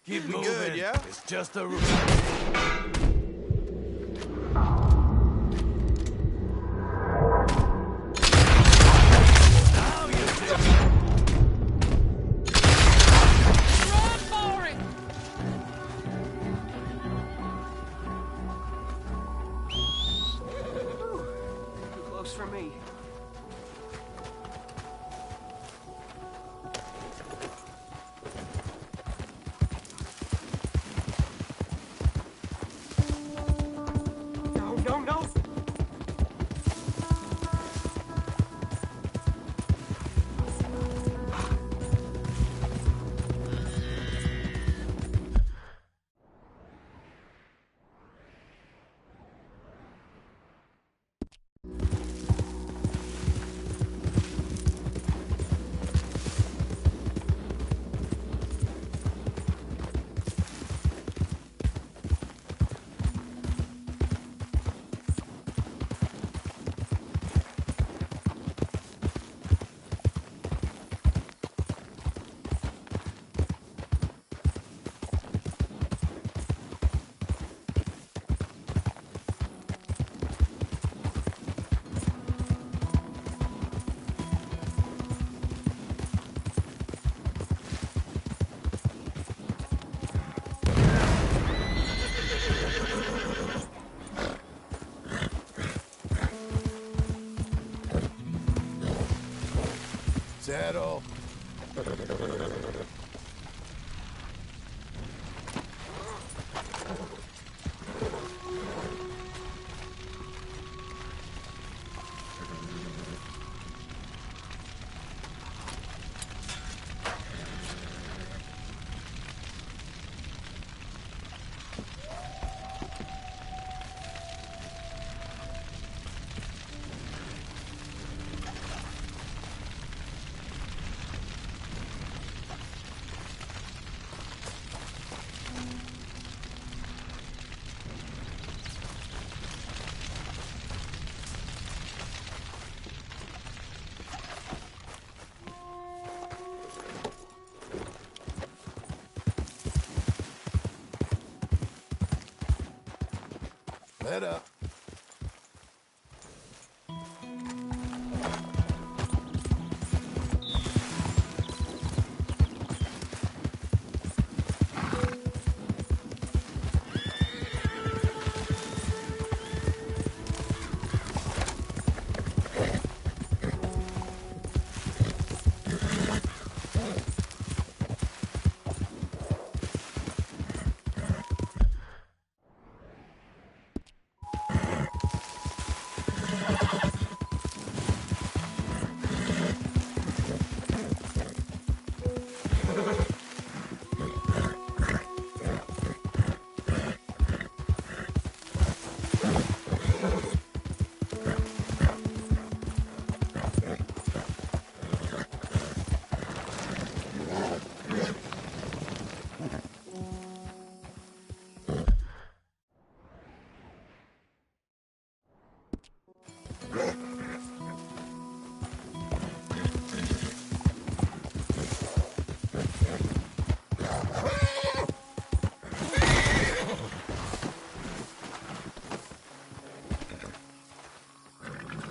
Keep We moving. good, yeah? It's just a room. Now you do. Run for it! Too close for me. No, no, no! Settle. Let up.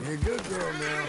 You're a good girl now.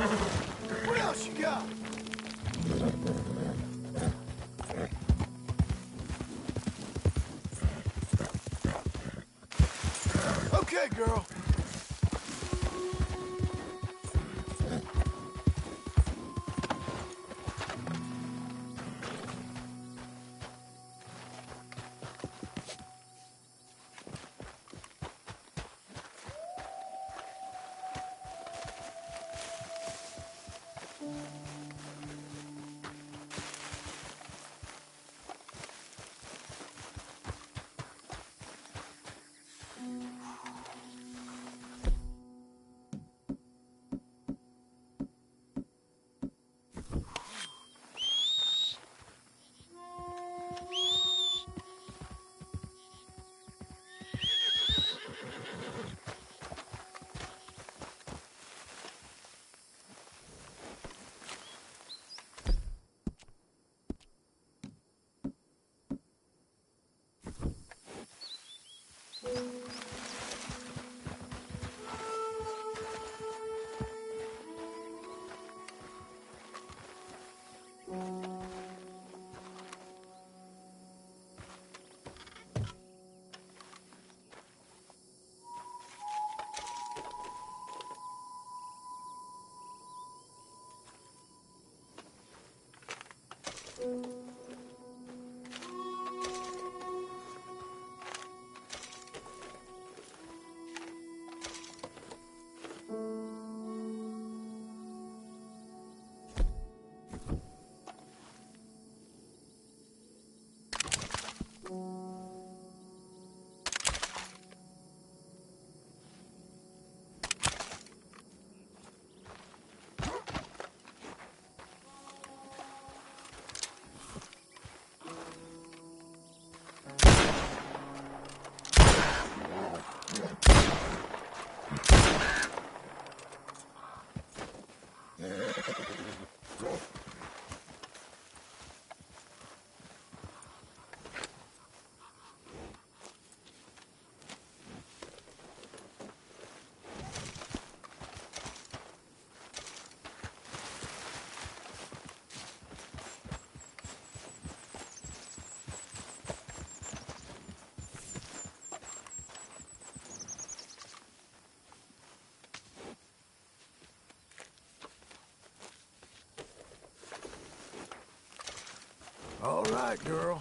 What else you got? Okay, girl. All right, girl.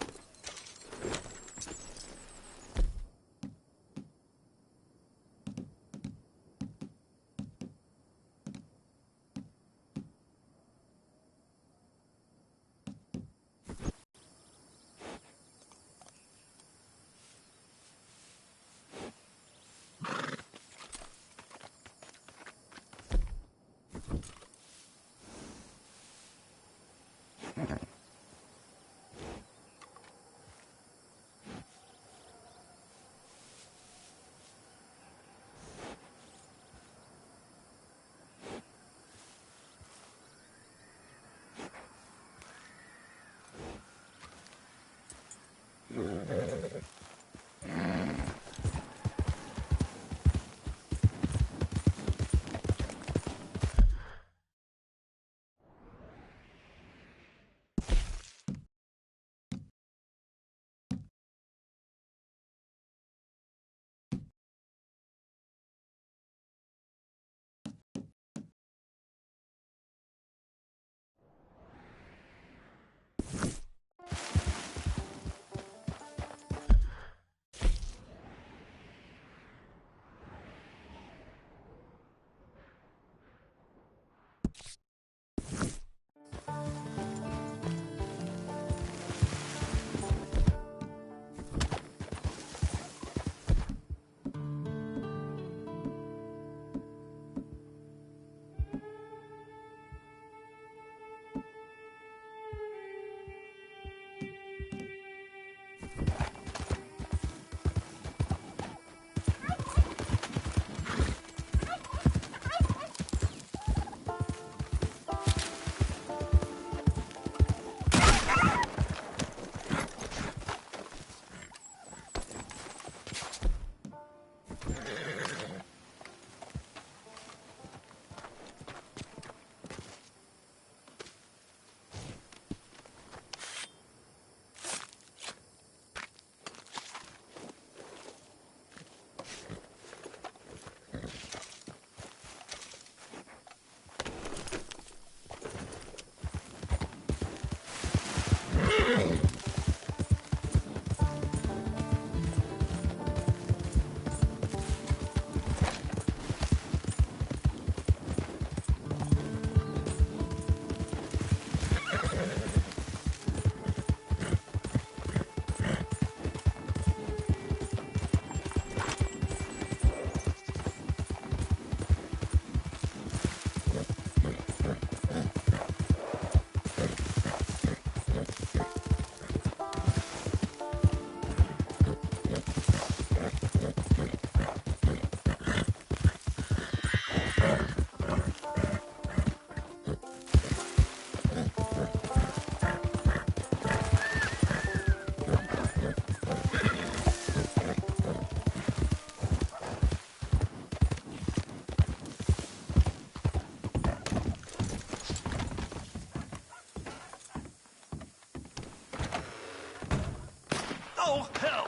Oh, hell!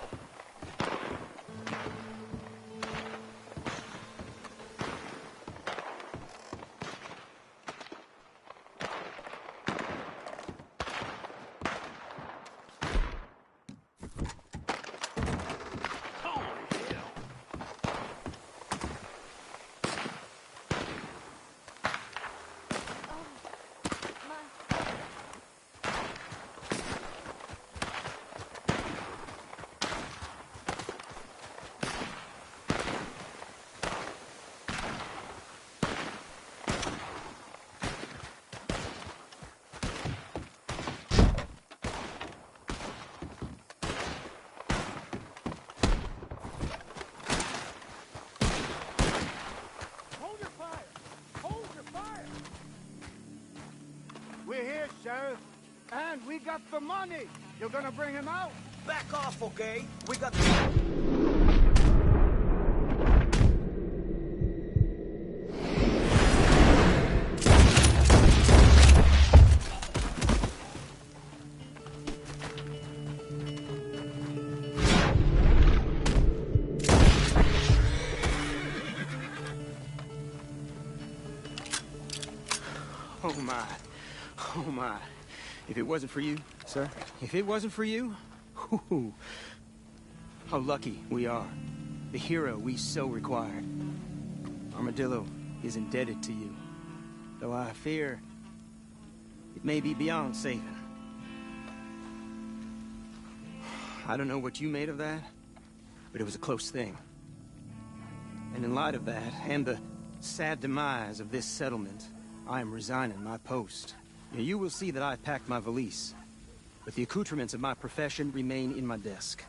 Hold your fire! Hold your fire! We're here, Sheriff. And we got the money. You're gonna bring him out? Back off, okay? We got... Oh my. Oh my. If it wasn't for you, sir, if it wasn't for you, whoo, how lucky we are. The hero we so required. Armadillo is indebted to you. Though I fear it may be beyond saving. I don't know what you made of that, but it was a close thing. And in light of that, and the sad demise of this settlement, I am resigning my post. Now, you will see that I've packed my valise, but the accoutrements of my profession remain in my desk.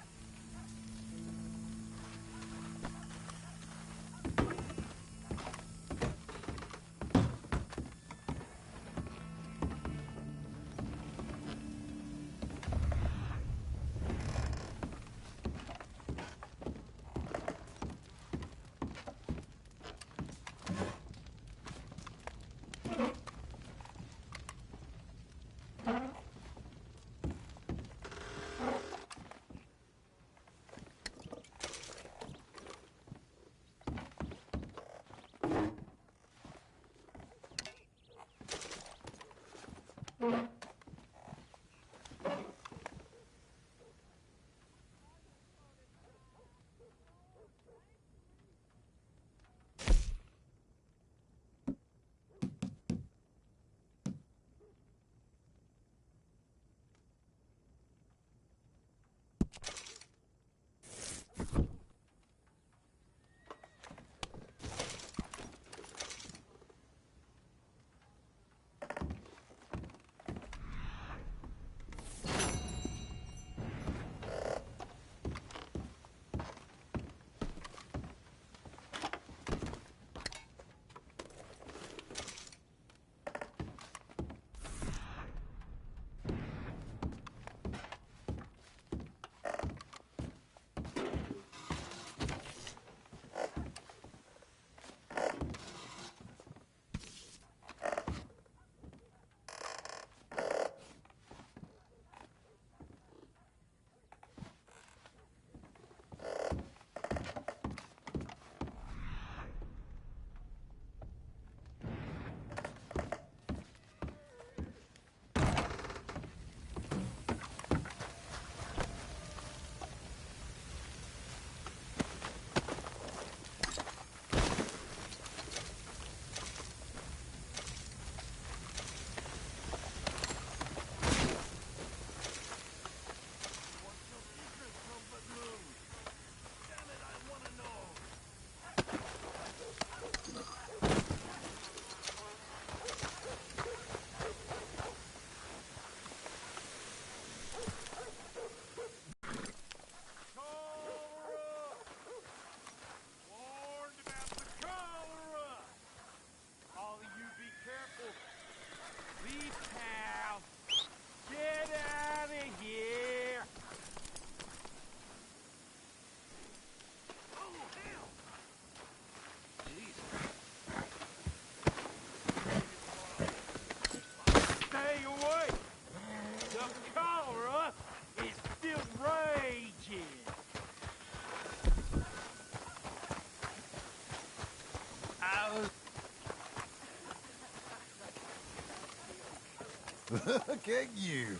Look at you.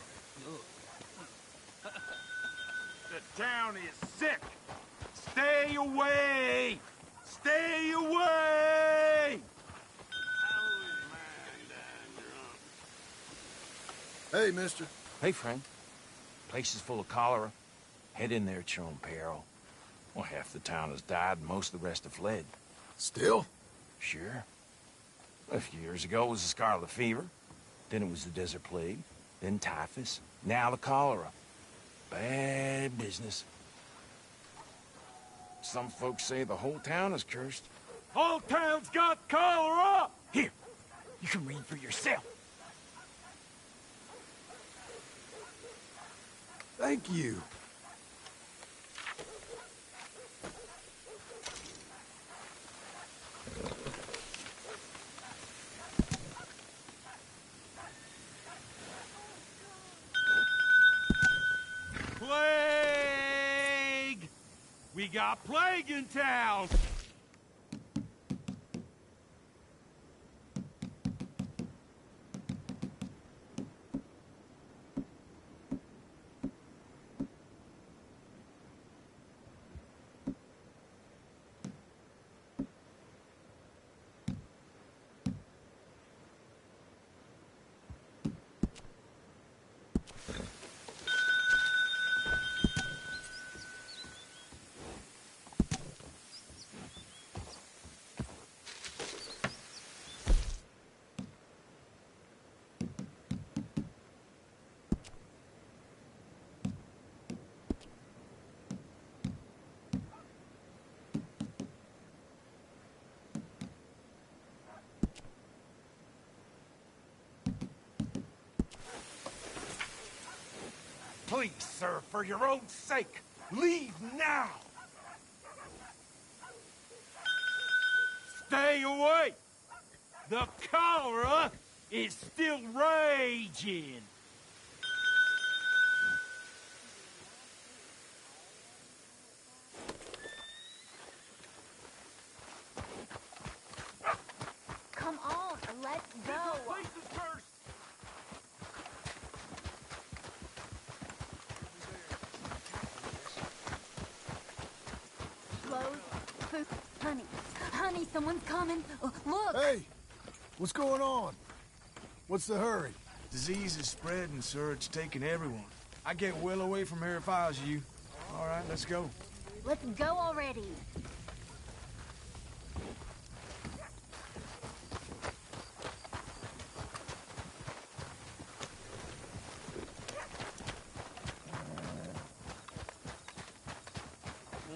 The town is sick. Stay away! Stay away! Hey, mister. Hey, friend. Place is full of cholera. Head in there at your own peril. Well, half the town has died and most of the rest have fled. Still? Sure. A few years ago it was the scarlet fever. Then it was the desert plague. Then typhus. Now the cholera. Bad business. Some folks say the whole town is cursed. Whole town's got cholera! Here, you can read for yourself. Thank you. Plague! We got plague in town! Please, sir, for your own sake, leave now! Stay away! The cholera is still raging! Come on, let's go. Place is cursed! Clothes, food, honey. Honey, someone's coming. Look. Hey! What's going on? What's the hurry? Disease is spreading, sir. It's taking everyone. I get well away from here if I was you. All right, let's go. Let's go already.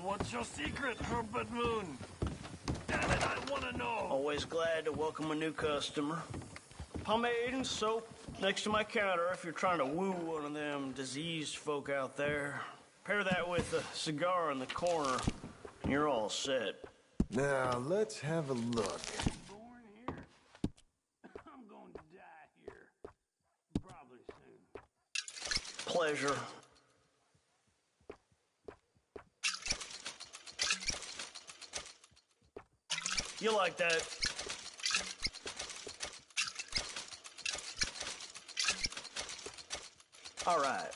What's your secret, Herbert Moon? Damn it, I want to know! Always glad to welcome a new customer. Pomade and soap next to my counter if you're trying to woo one of them diseased folk out there. Pair that with a cigar in the corner, and you're all set. Now, let's have a look. Born here. I'm going to die here. Probably soon. Pleasure. You like that? All right.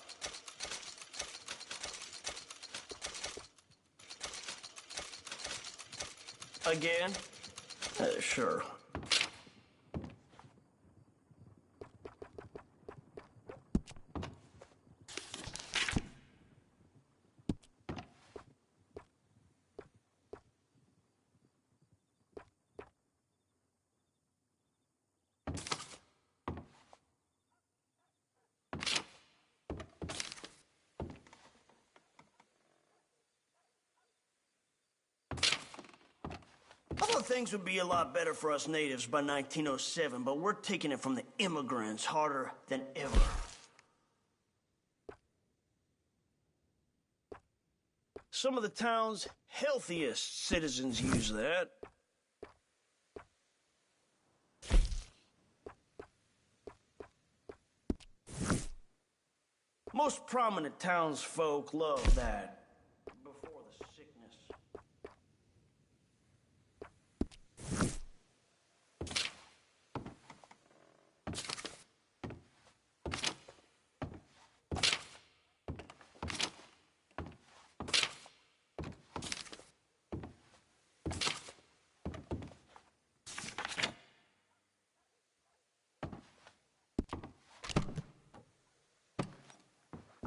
Again? Sure. I thought things would be a lot better for us natives by 1907, but we're taking it from the immigrants harder than ever. Some of the town's healthiest citizens use that. Most prominent townsfolk love that before the sickness.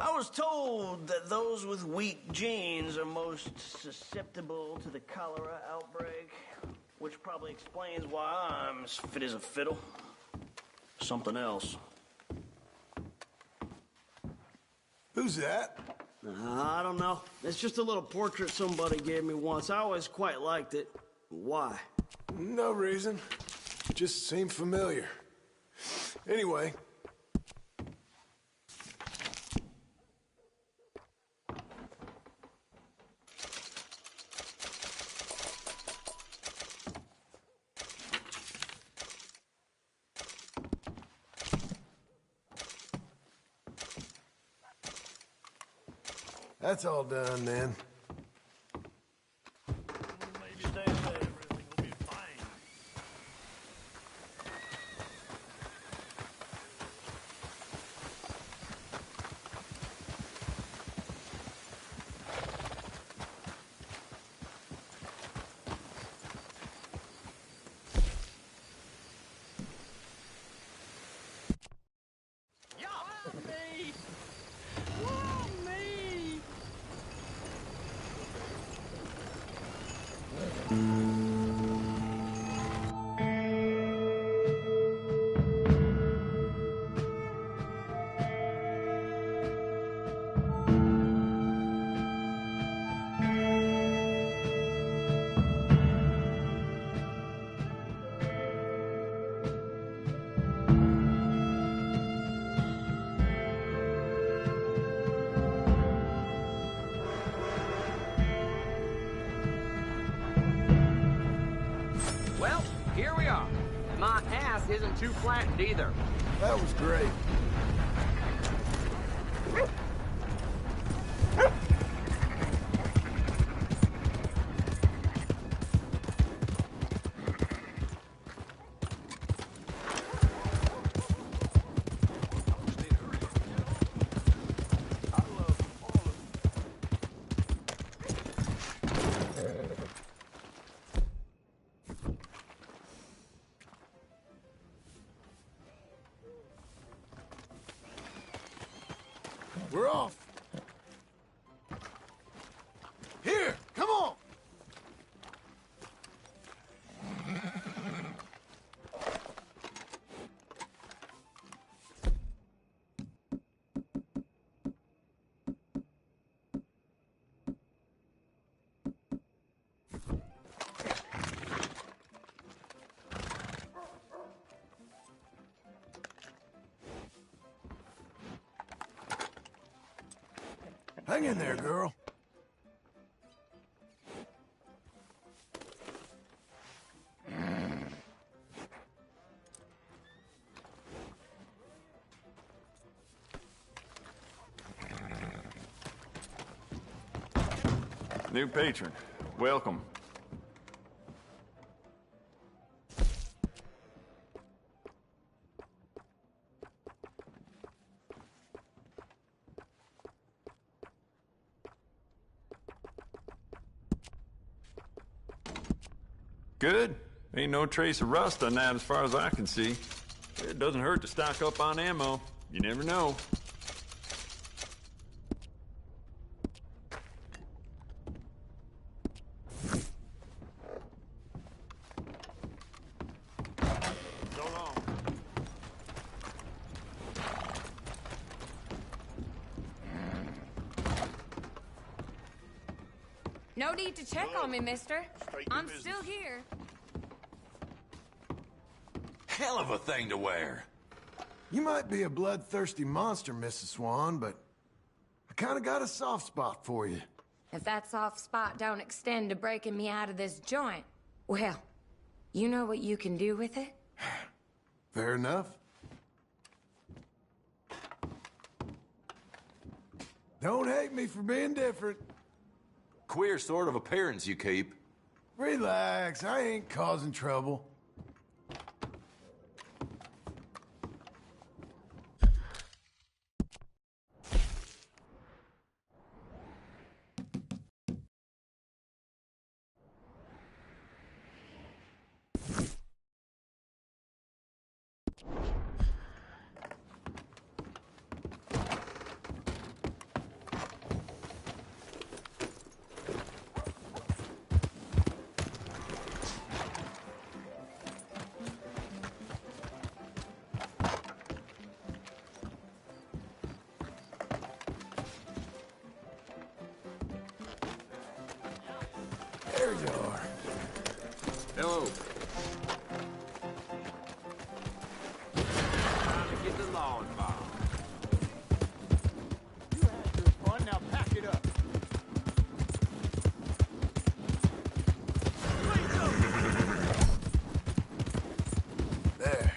I was told that those with weak genes are most susceptible to the cholera outbreak, which probably explains why I'm as fit as a fiddle. Something else. Who's that? I don't know. It's just a little portrait somebody gave me once. I always quite liked it. Why? No reason. Just seemed familiar. Anyway. That's all done, then. Maybe stay safe. Everything will be fine. Well, here we are. My ass isn't too flattened either. That was great. We're off. Here, come on. Hang in there, girl. New patron. Welcome. Good. Ain't no trace of rust on that as far as I can see. It doesn't hurt to stock up on ammo. You never know. So long. No need to check on me, mister. Straight to I'm business. still here. Hell of a thing to wear. You might be a bloodthirsty monster, Mrs. Swan, but I kind of got a soft spot for you. If that soft spot don't extend to breaking me out of this joint, well, you know what you can do with it? Fair enough. Don't hate me for being different. Queer sort of appearance you keep. Relax, I ain't causing trouble. Hello. Time to get the law involved. You had good fun, now pack it up. There.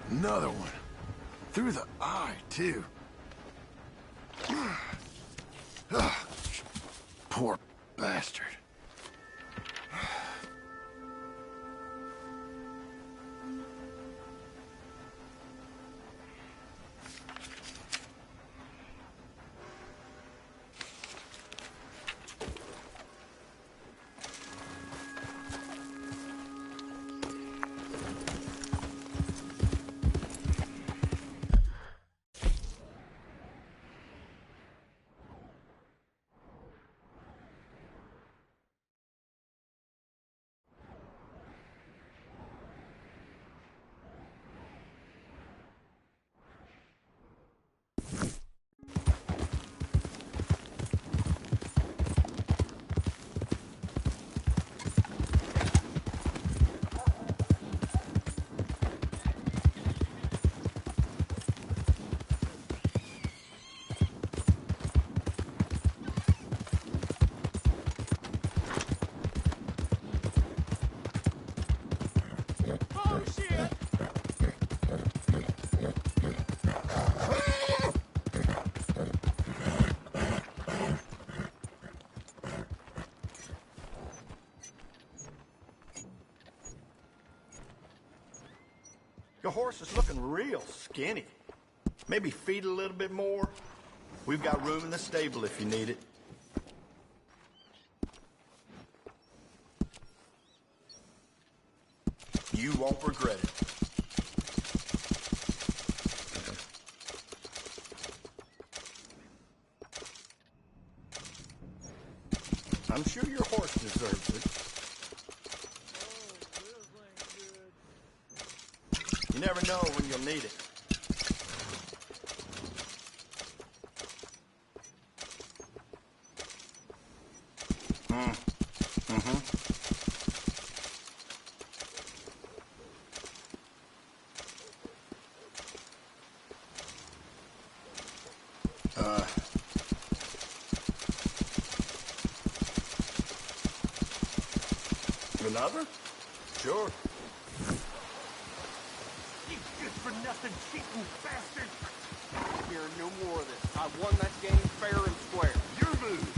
Another one. Through the eye, too. Poor bastard. Your horse is looking real skinny. Maybe feed it a little bit more. We've got room in the stable if you need it. You won't regret it. I'm sure your horse deserves it. You never know when you'll need it. Another? Sure. You good-for-nothing cheating bastard! Hear no more of this. I won that game fair and square. Your move.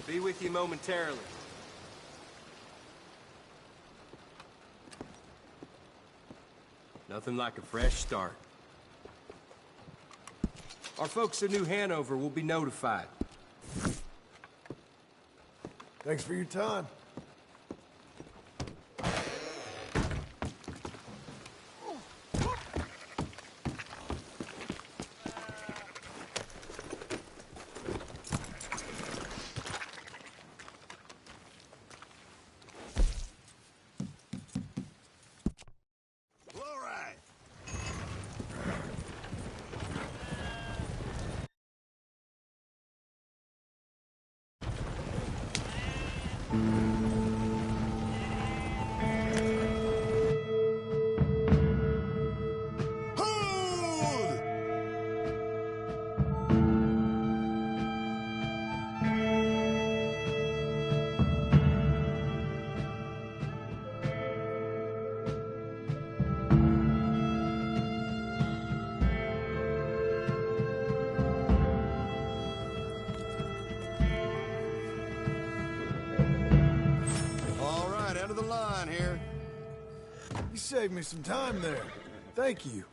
Be with you momentarily. Nothing like a fresh start. Our folks in New Hanover will be notified. Thanks for your time. saved me some time there. Thank you.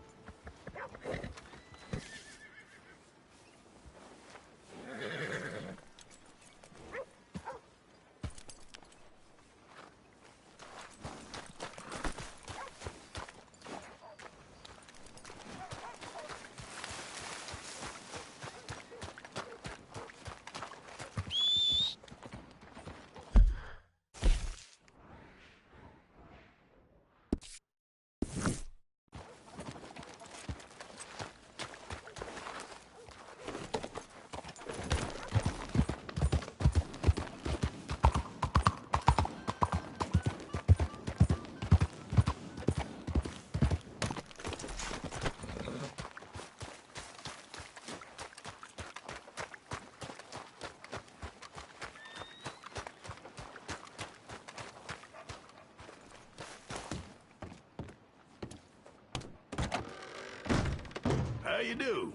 How you do?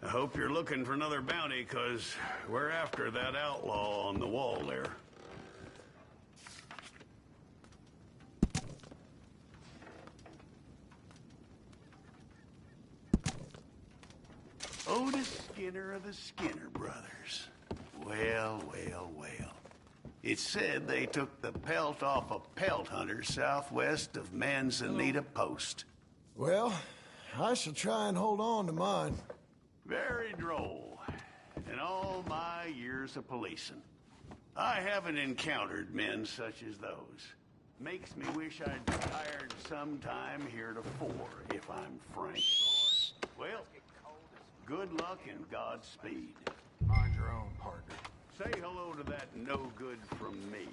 I hope you're looking for another bounty, 'cause we're after that outlaw on the wall there. Otis Skinner of the Skinner Brothers. Well, well, well. It's said they took the pelt off a pelt hunter southwest of Manzanita Post. Well, I shall try and hold on to mine. Very droll. In all my years of policing, I haven't encountered men such as those. Makes me wish I'd retired sometime heretofore, if I'm frank. Well, good luck and Godspeed. Mind your own, partner. Say hello to that no good from me.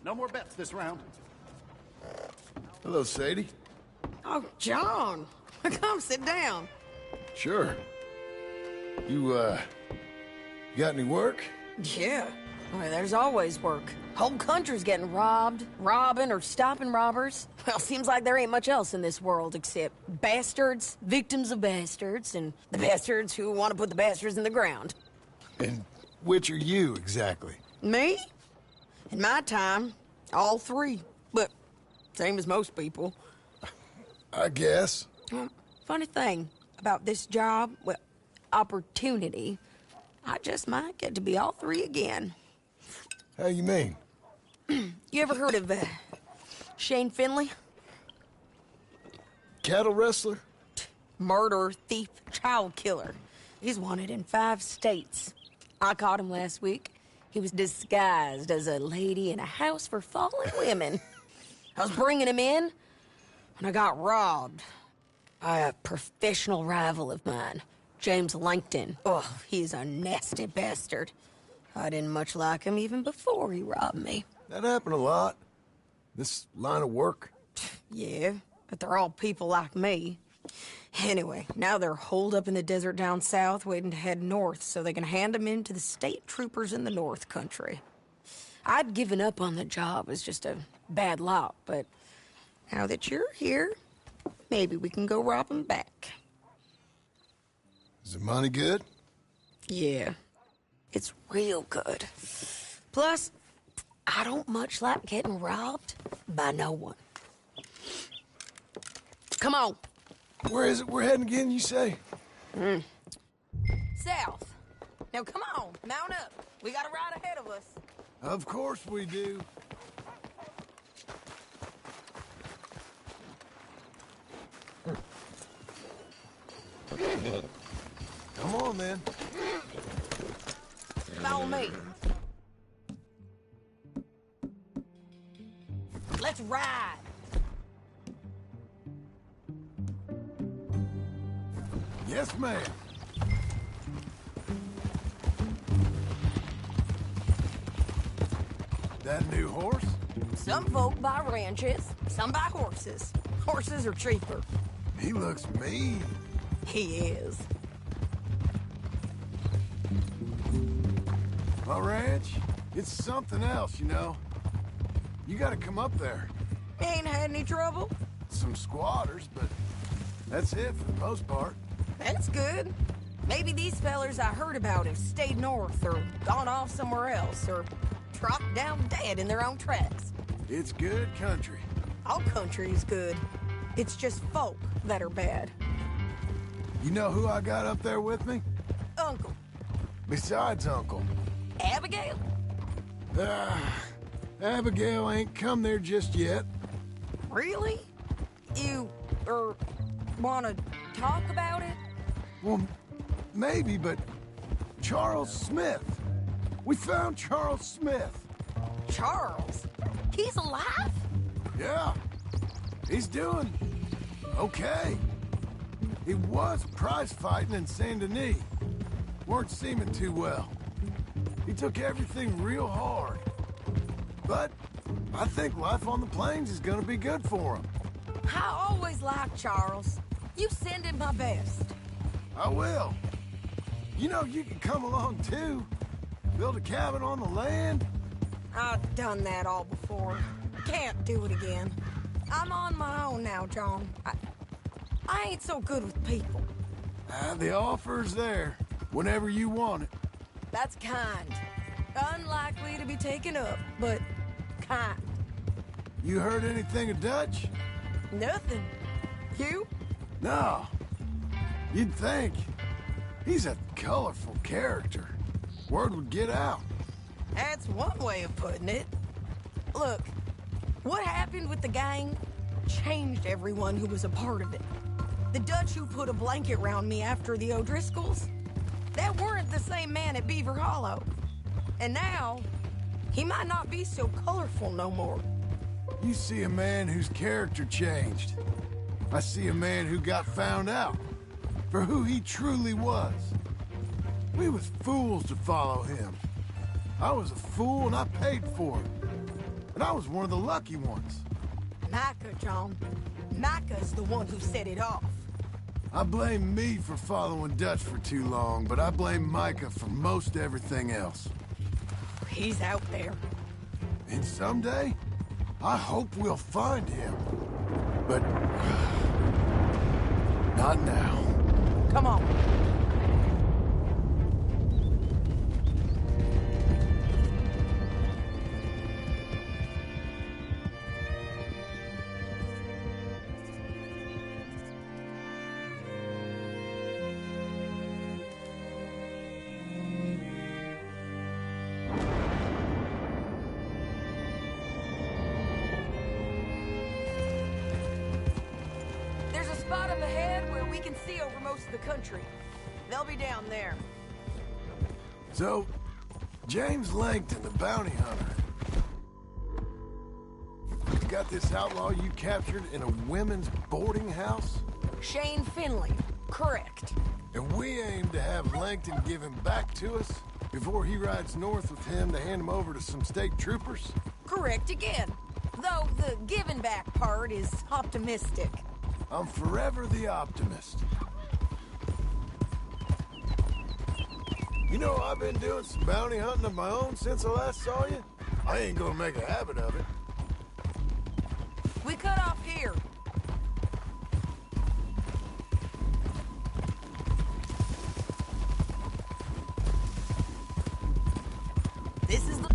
No more bets this round. Hello, Sadie. Oh, John. Come sit down. Sure. You got any work? Yeah. Well, there's always work. Whole country's getting robbed, robbing, or stopping robbers. Well, seems like there ain't much else in this world except bastards, victims of bastards, and the bastards who want to put the bastards in the ground. And which are you, exactly? Me? In my time, all three. But same as most people. I guess. Funny thing about this job, well, opportunity, I just might get to be all three again. How you mean? You ever heard of Shane Finley? Cattle wrestler? Murderer, thief, child killer. He's wanted in 5 states. I caught him last week. He was disguised as a lady in a house for fallen women. I was bringing him in, and I got robbed by a professional rival of mine, James Langton. Oh, he's a nasty bastard. I didn't much like him even before he robbed me. That happened a lot. This line of work. Yeah, but they're all people like me. Anyway, now they're holed up in the desert down south, waiting to head north so they can hand them in to the state troopers in the north country. I'd given up on the job as just a bad lot, but now that you're here, maybe we can go rob them back. Is the money good? Yeah, it's real good. Plus, I don't much like getting robbed by no one. Come on. Where is it we're heading again, you say? South. Now come on, mount up. We got a ride ahead of us. Of course we do. Come on, then. Follow me. Let's ride. Yes, ma'am. That new horse? Some folk buy ranches, some buy horses. Horses are cheaper. He looks mean. He is. My ranch, it's something else, you know. You gotta come up there. Ain't had any trouble? Some squatters, but that's it for the most part. That's good. Maybe these fellers I heard about have stayed north or gone off somewhere else or dropped down dead in their own tracks. It's good country. All country is good. It's just folk that are bad. You know who I got up there with me? Uncle. Besides Uncle. Abigail? Abigail ain't come there just yet. Really? You, wanna talk about it? Well, maybe, but Charles Smith. We found Charles Smith. Charles? He's alive? Yeah. He's doing okay. He was prize fighting in Saint Denis. Weren't seeming too well. He took everything real hard. But I think life on the plains is gonna be good for him. I always liked Charles. You send him my best. I will. You know, you can come along too. Build a cabin on the land. I've done that all before. Can't do it again. I'm on my own now, John. I ain't so good with people. The offer's there, whenever you want it. That's kind. Unlikely to be taken up, but kind. You heard anything of Dutch? Nothing. You? No. You'd think. He's a colorful character. Word would get out. That's one way of putting it. Look, what happened with the gang changed everyone who was a part of it. The Dutch who put a blanket round me after the O'Driscolls, that weren't the same man at Beaver Hollow. And now, he might not be so colorful no more. You see a man whose character changed. I see a man who got found out for who he truly was. We was fools to follow him. I was a fool and I paid for it. And I was one of the lucky ones. Micah, John. Micah's the one who set it off. I blame me for following Dutch for too long, but I blame Micah for most everything else. He's out there. And someday, I hope we'll find him. But... not now. Come on. Spot up ahead where we can see over most of the country. They'll be down there. So, James Langton, the bounty hunter. You got this outlaw you captured in a women's boarding house? Shane Finley, correct. And we aim to have Langton give him back to us before he rides north with him to hand him over to some state troopers? Correct again. Though the giving back part is optimistic. I'm forever the optimist. You know, I've been doing some bounty hunting of my own since I last saw you. I ain't gonna make a habit of it. We cut off here. This is the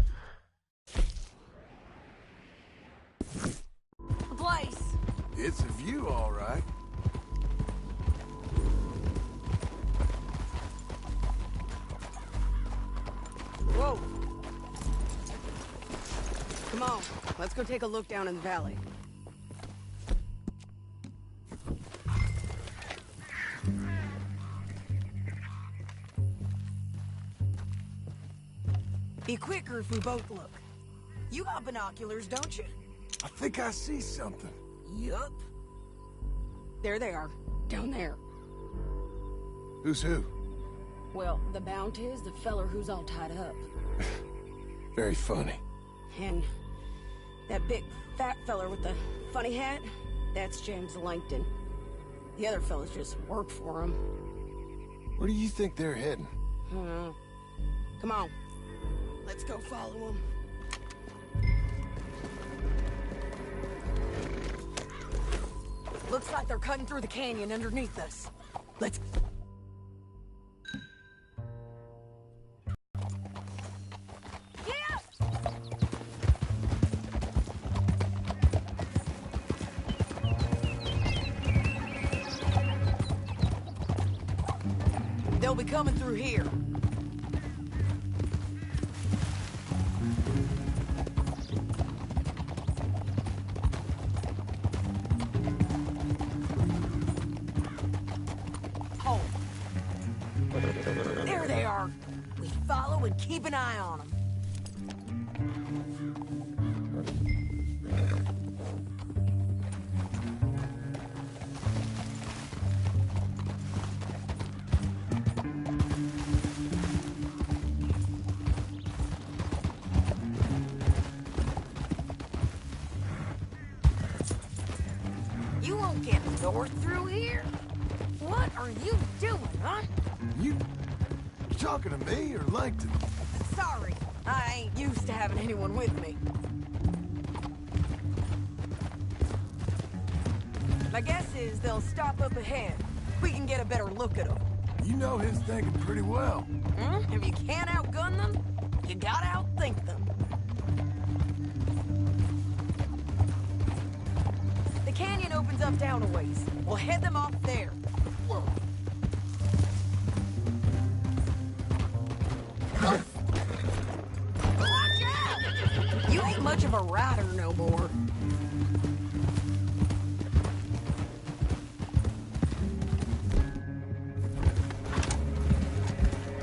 place. It's a view, all right. Whoa. Come on, let's go take a look down in the valley. Be quicker if we both look. You got binoculars, don't you? I think I see something. Yup. There they are, down there. Who's who? Well, the Bounty is the feller who's all tied up. Very funny. And that big fat feller with the funny hat, that's James Langton. The other fellas just work for him. Where do you think they're heading? Come on. Let's go follow them. Looks like they're cutting through the canyon underneath us. Let's... They'll be coming through here. Oh. There they are. We follow and keep an eye on them. You won't get north through here? What are you doing, huh? You talking to me or Langton? Sorry, I ain't used to having anyone with me. My guess is they'll stop up ahead. We can get a better look at them. You know his thinking pretty well. If you can't outgun them, you gotta outthink them. The canyon opens up down a ways. We'll head them off there. Watch out! You ain't much of a rider no more.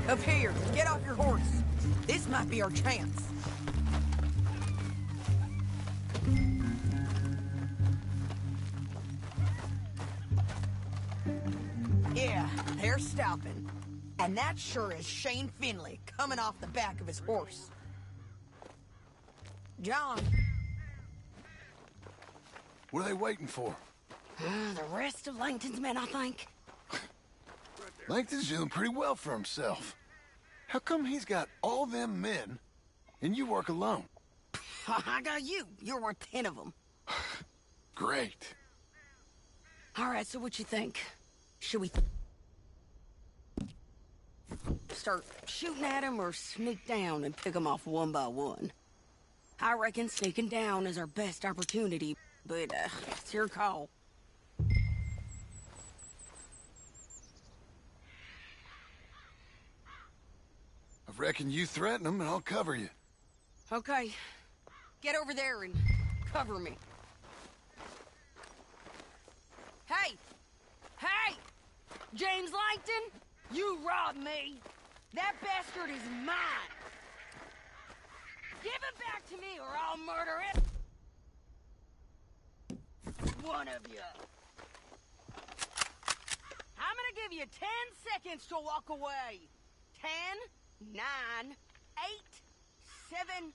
Up here, get off your horse. This might be our chance. Yeah, they're stopping. And that sure is Shane Finley coming off the back of his horse. John. What are they waiting for? The rest of Langton's men, I think. Langton's doing pretty well for himself. How come he's got all them men, and you work alone? I got you. You're worth 10 of them. Great. All right, so what you think? Should we start shooting at him or sneak down and pick them off one by one? I reckon sneaking down is our best opportunity, but it's your call. I reckon you threaten them and I'll cover you. Okay. Get over there and cover me. Hey! Hey! James Langton! You robbed me! That bastard is mine! Give it back to me or I'll murder it! One of you. I'm gonna give you 10 seconds to walk away. 10, 9, 8, 7...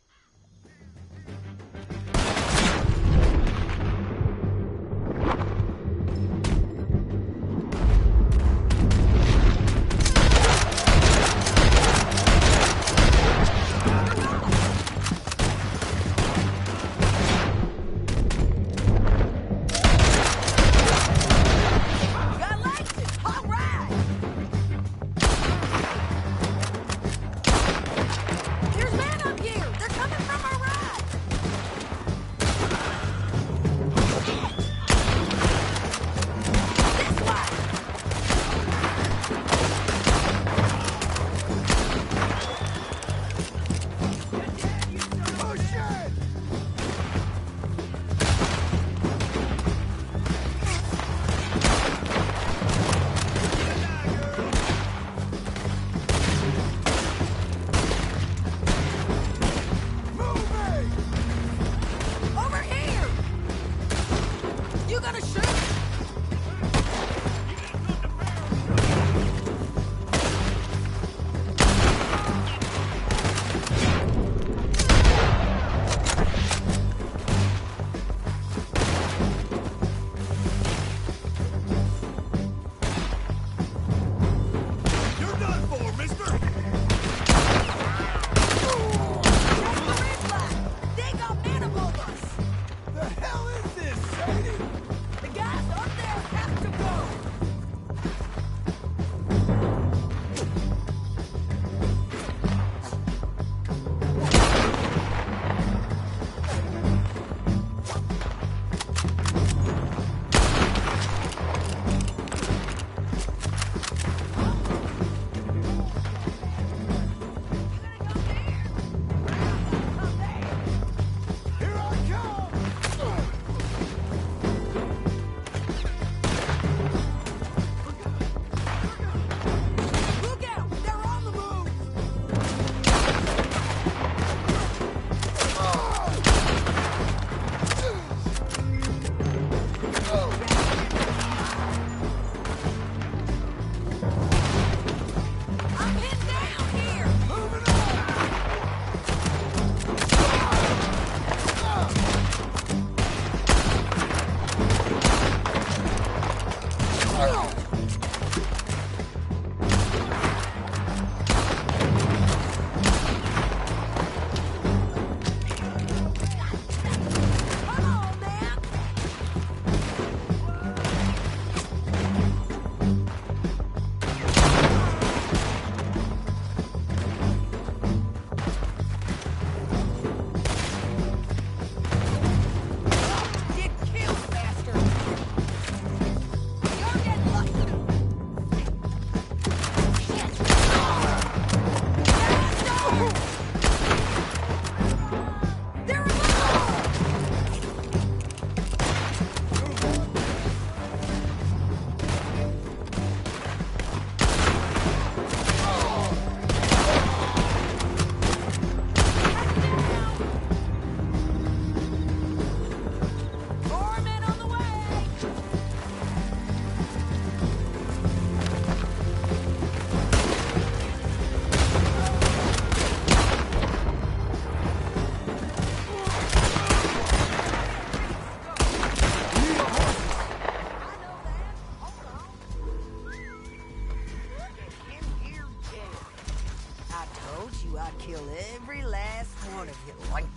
There's men up here! They're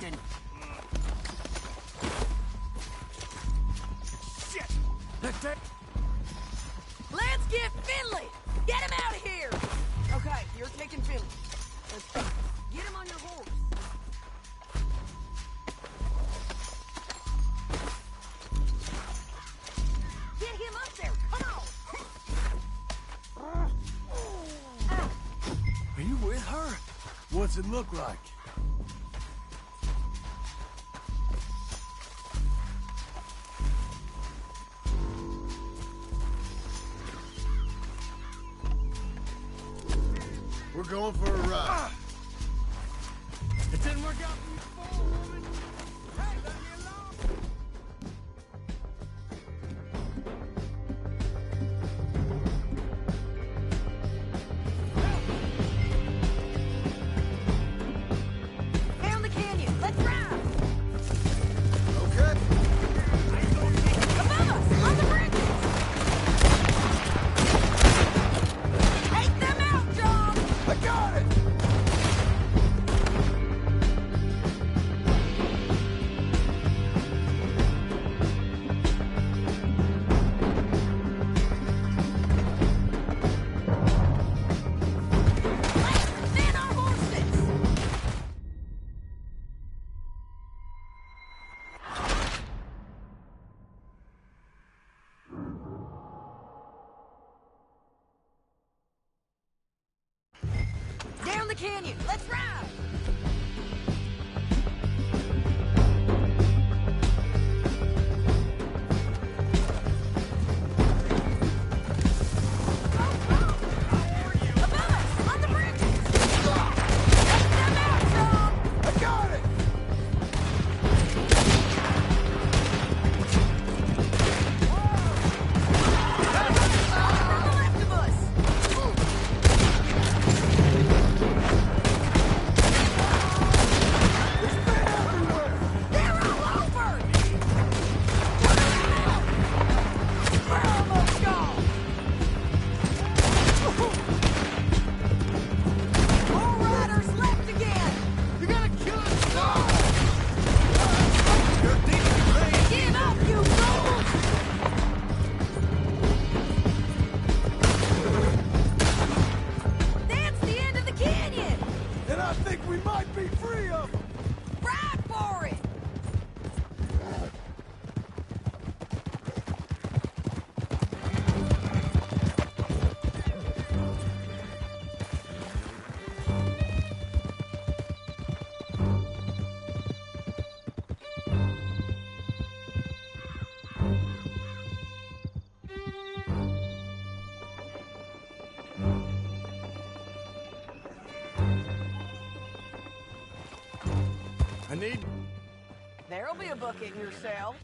Langton. Shit! Let's get Finley! Get him out of here! Okay, you're taking Finley. Let's go. Get him on your horse. Get him up there! Come on! Are you with her? What's it look like? We're going for a ride. It didn't work out for you before, woman. Hey, let me alone. Down the canyon! Let's ride! Okay. Above us! On the bridges! Take them out, John! I got it! Man our horses! Down the canyon! Let's ride! Above us! On the bridges! Take them out, John! I got it! On the left of us! They're all over! We're almost gone! More riders left again! You're gonna kill us all. Give up, you fools! That's the end of the canyon! And I think we might be free of them. Ride for it! I need. There'll be a bucket in your cell.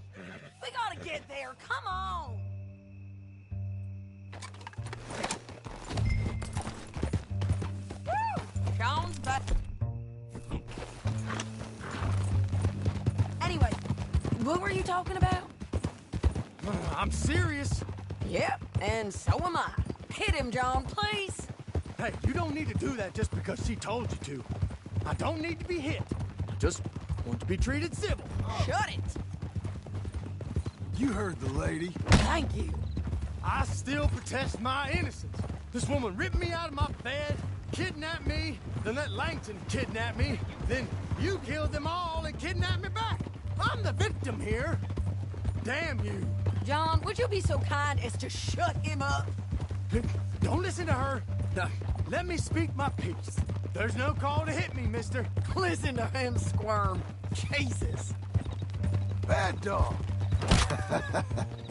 We gotta get there, come on! Woo! Sean's back. Anyway, what were you talking about? I'm serious. Yep, and so am I. Hit him, John, please. Hey, you don't need to do that just because she told you to. I don't need to be hit. I just want to be treated civil. Shut it. You heard the lady. Thank you. I still protest my innocence. This woman ripped me out of my bed, kidnapped me, then let Langton kidnap me, then you killed them all and kidnapped me back. I'm the victim here. Damn you. John, would you be so kind as to shut him up? Don't listen to her. Now, let me speak my piece. There's no call to hit me, mister. Listen to him squirm. Jesus. Bad dog.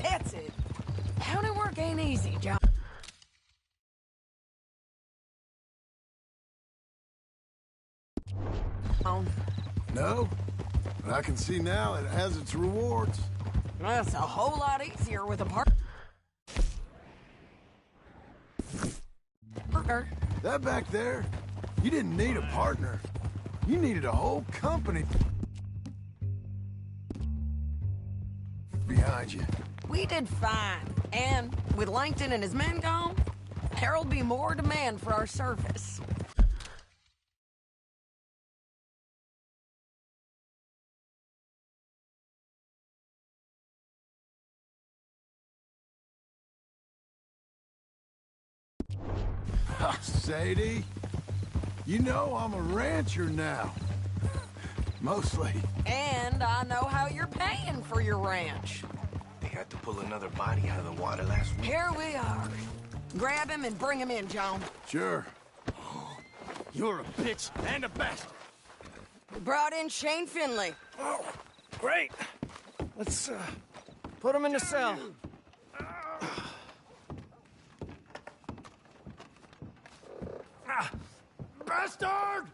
That's it. County work ain't easy, John. No, but I can see now it has its rewards. That's a whole lot easier with a partner. That back there, you didn't need a partner. You needed a whole company behind you. We did fine. And with Langton and his men gone, there'll be more demand for our service. Sadie, you know I'm a rancher now. Mostly. And I know how you're paying for your ranch. They had to pull another body out of the water last week. Here we are. Grab him and bring him in, John. Sure. You're a bitch and a bastard. We brought in Shane Finley. Oh, great. Let's, put him in the cell. Bastard!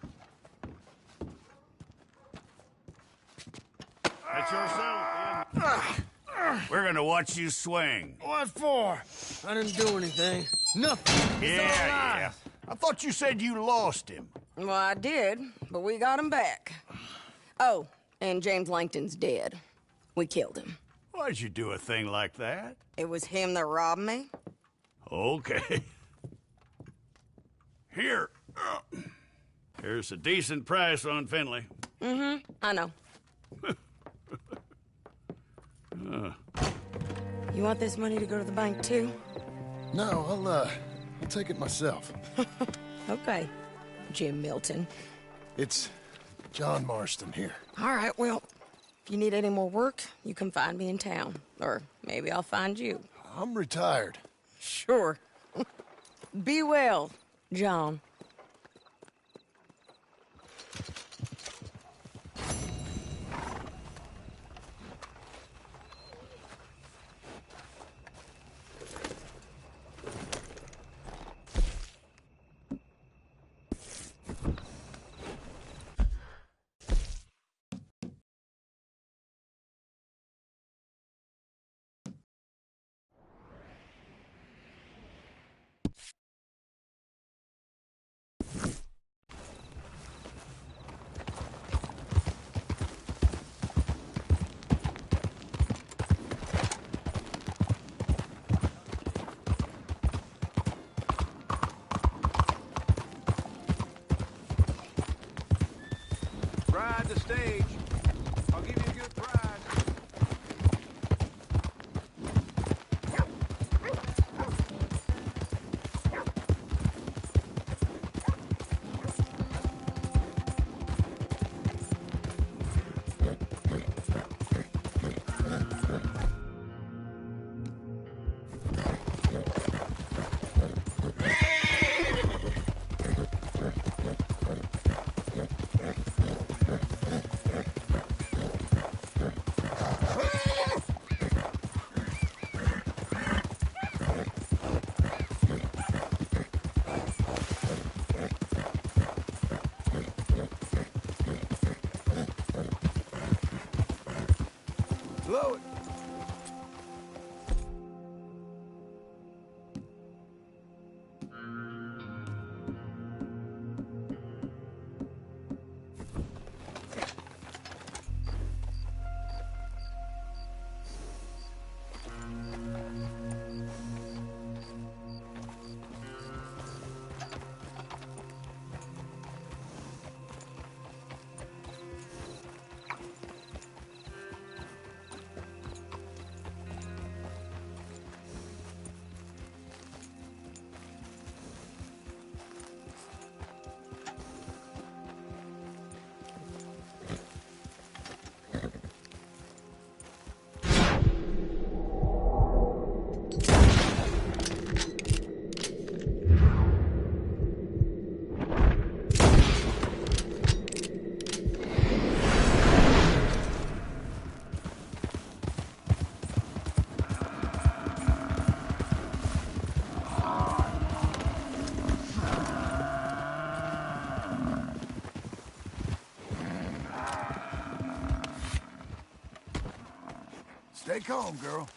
That's your cell, Finn. We're gonna watch you swing. What for? I didn't do anything. Nothing. It's all Yeah. lies. I thought you said you lost him. Well, I did, but we got him back. Oh, and James Langton's dead. We killed him. Why'd you do a thing like that? It was him that robbed me. Okay. Here. Here's a decent price on Finley. Mm-hmm, I know. You want this money to go to the bank, too? No, I'll take it myself. Okay, Jim Milton. It's John Marston here. All right, well, if you need any more work, you can find me in town. Or maybe I'll find you. I'm retired. Sure. Be well, John. Ride the stage. I'll give you a good ride. Slow it. Stay calm, girl.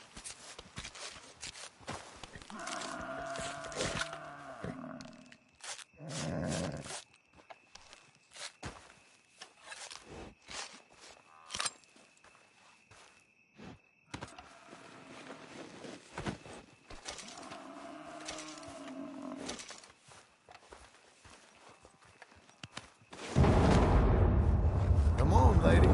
Come on, lady.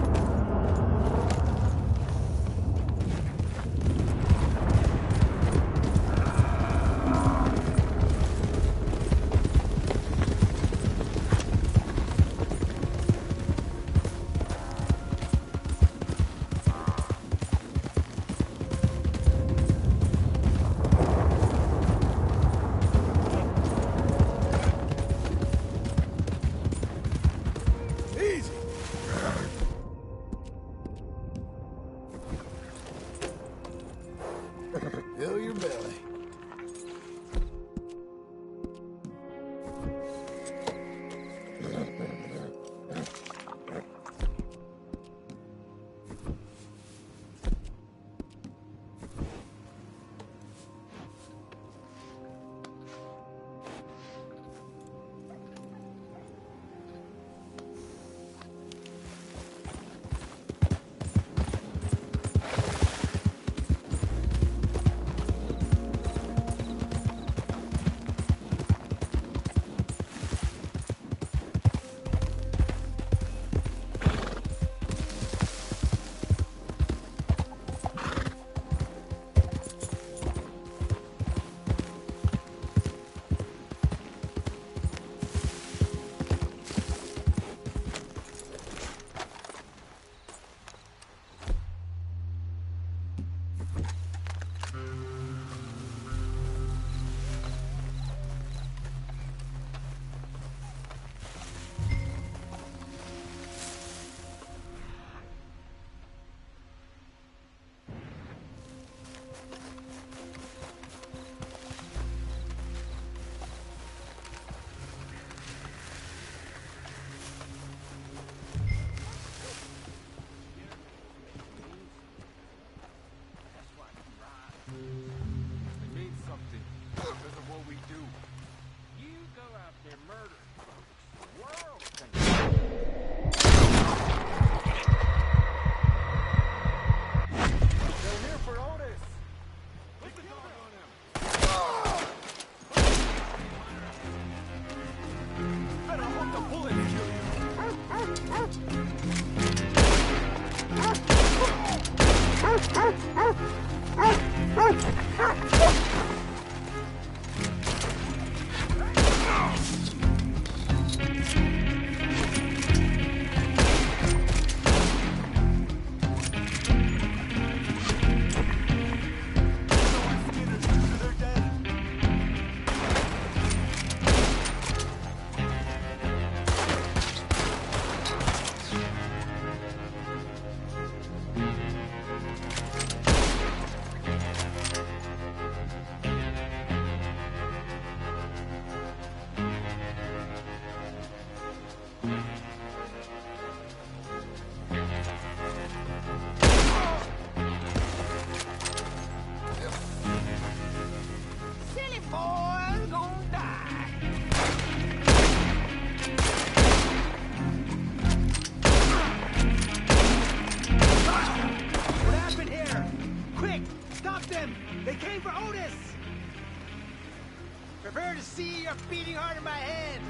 Prepare to see your beating heart in my hand.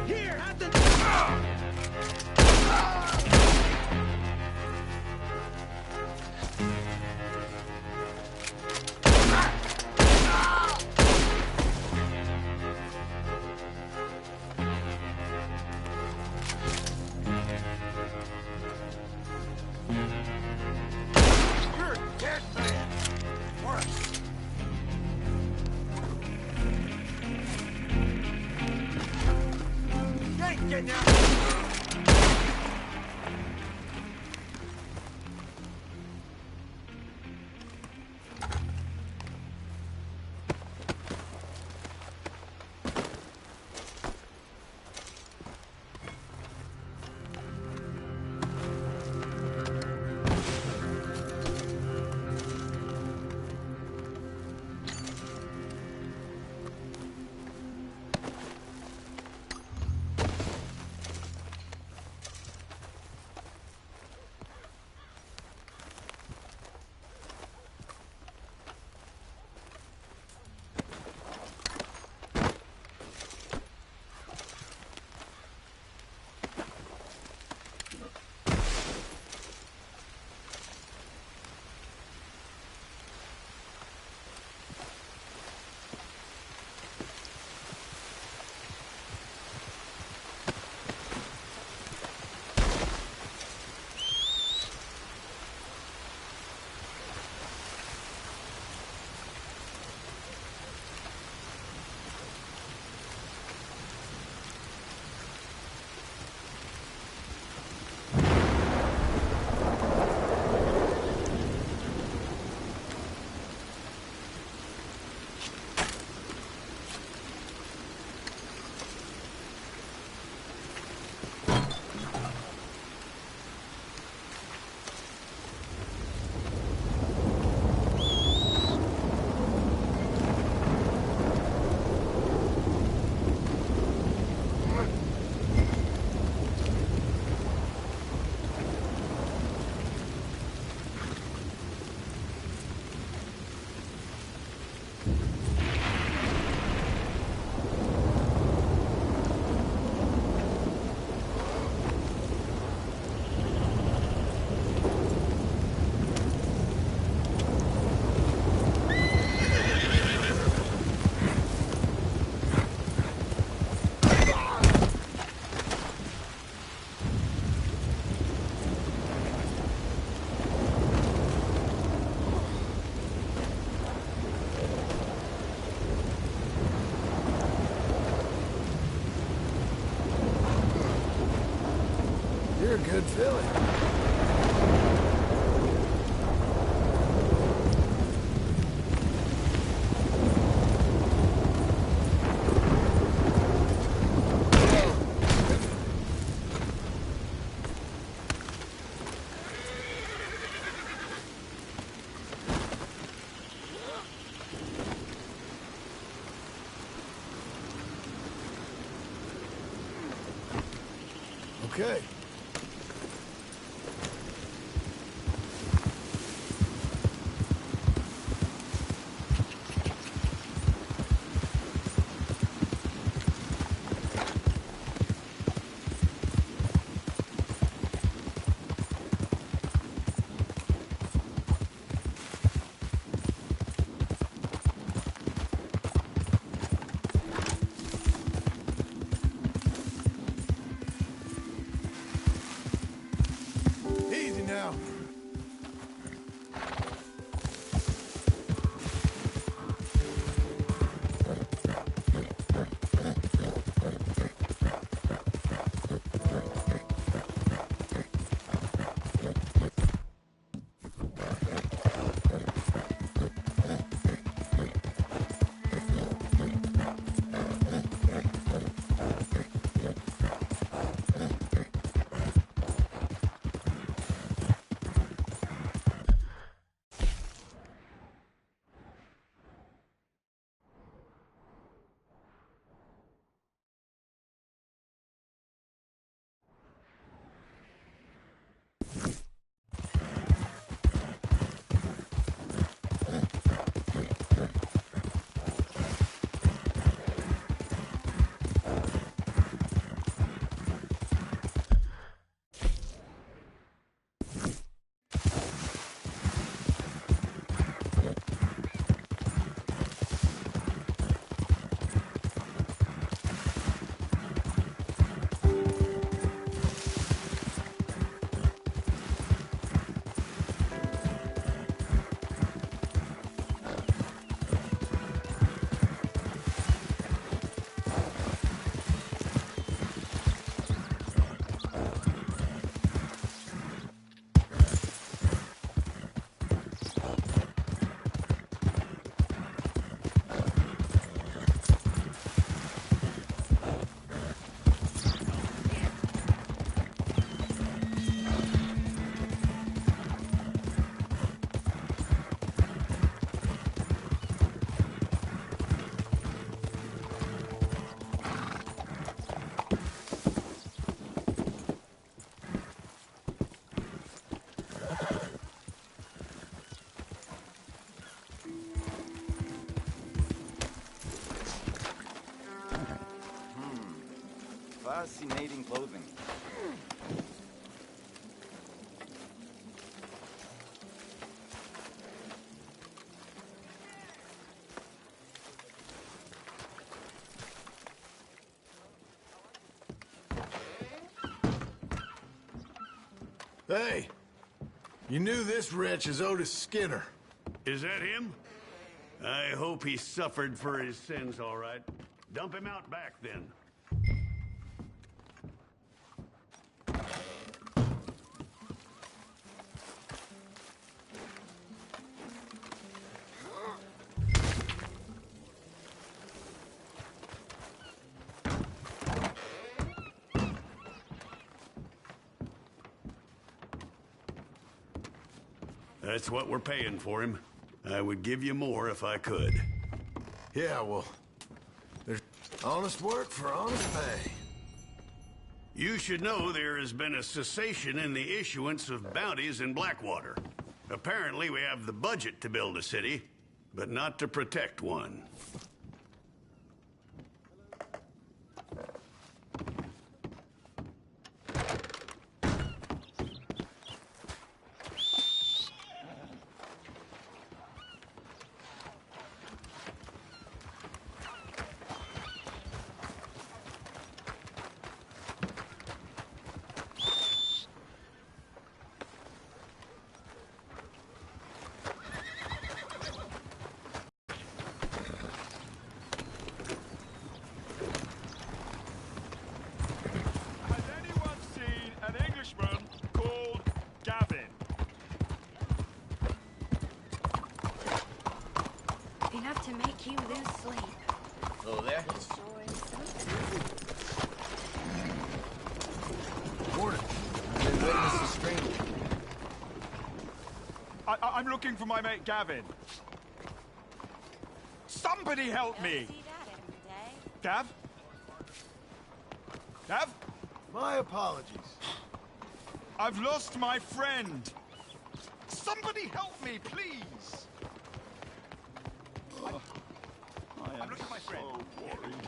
Here, have the... You're a dead man. Worse. You ain't getting out. You're a good filly. Okay. fascinating clothing. Hey, you knew this wretch is Otis Skinner. Is that him? I hope he suffered for his sins, all right. Dump him out back, then. That's what we're paying for him. I would give you more if I could. Yeah, well, there's honest work for honest pay. You should know there has been a cessation in the issuance of bounties in Blackwater. Apparently, we have the budget to build a city, but not to protect one. Enough to make you lose sleep. Hello there. Morning. I've been witness a stranger. I'm looking for my mate Gavin. Somebody help me! Gav? Gav? My apologies. I've lost my friend. Somebody help me, please! I'm looking for my friend.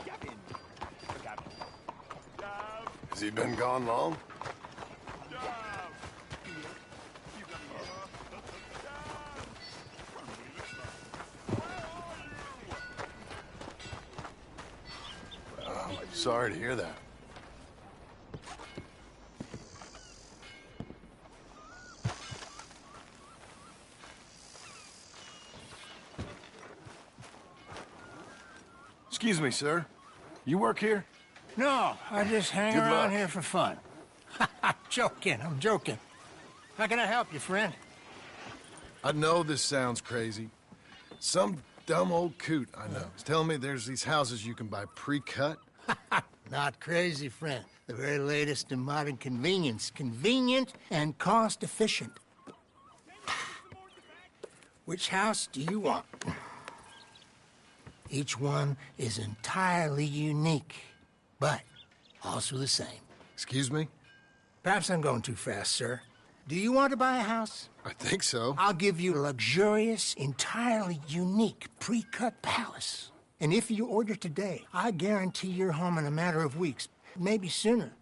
Gavin. Gavin. Gav. Has he been gone long? Sorry to hear that. Excuse me, sir. You work here? No, I just hang Good around luck. here for fun. I'm joking. How can I help you, friend? I know this sounds crazy. Some dumb old coot I know is telling me there's these houses you can buy pre-cut. Not crazy, friend. The very latest in modern convenience. Convenient and cost-efficient. Which house do you want? Each one is entirely unique, but also the same. Excuse me? Perhaps I'm going too fast, sir. Do you want to buy a house? I think so. I'll give you a luxurious, entirely unique pre-cut palace. And if you order today, I guarantee you're home in a matter of weeks, maybe sooner.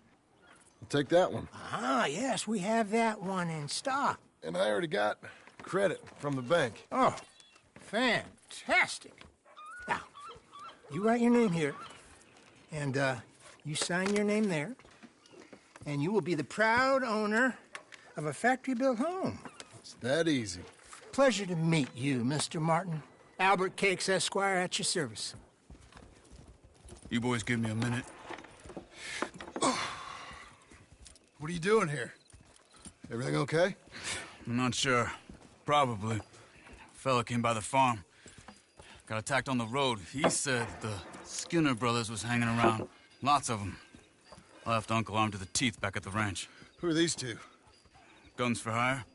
I'll take that one. Ah, yes, we have that one in stock. And I already got credit from the bank. Oh, fantastic. Now, you write your name here, and you sign your name there, and you will be the proud owner of a factory-built home. It's that easy. Pleasure to meet you, Mr. Martin. Albert Cakes, Esquire, at your service. You boys give me a minute. What are you doing here? Everything okay? I'm not sure. Probably. Fella came by the farm. Got attacked on the road. He said the Skinner brothers was hanging around. Lots of them. I left Uncle armed to the teeth back at the ranch. Who are these two? Guns for hire.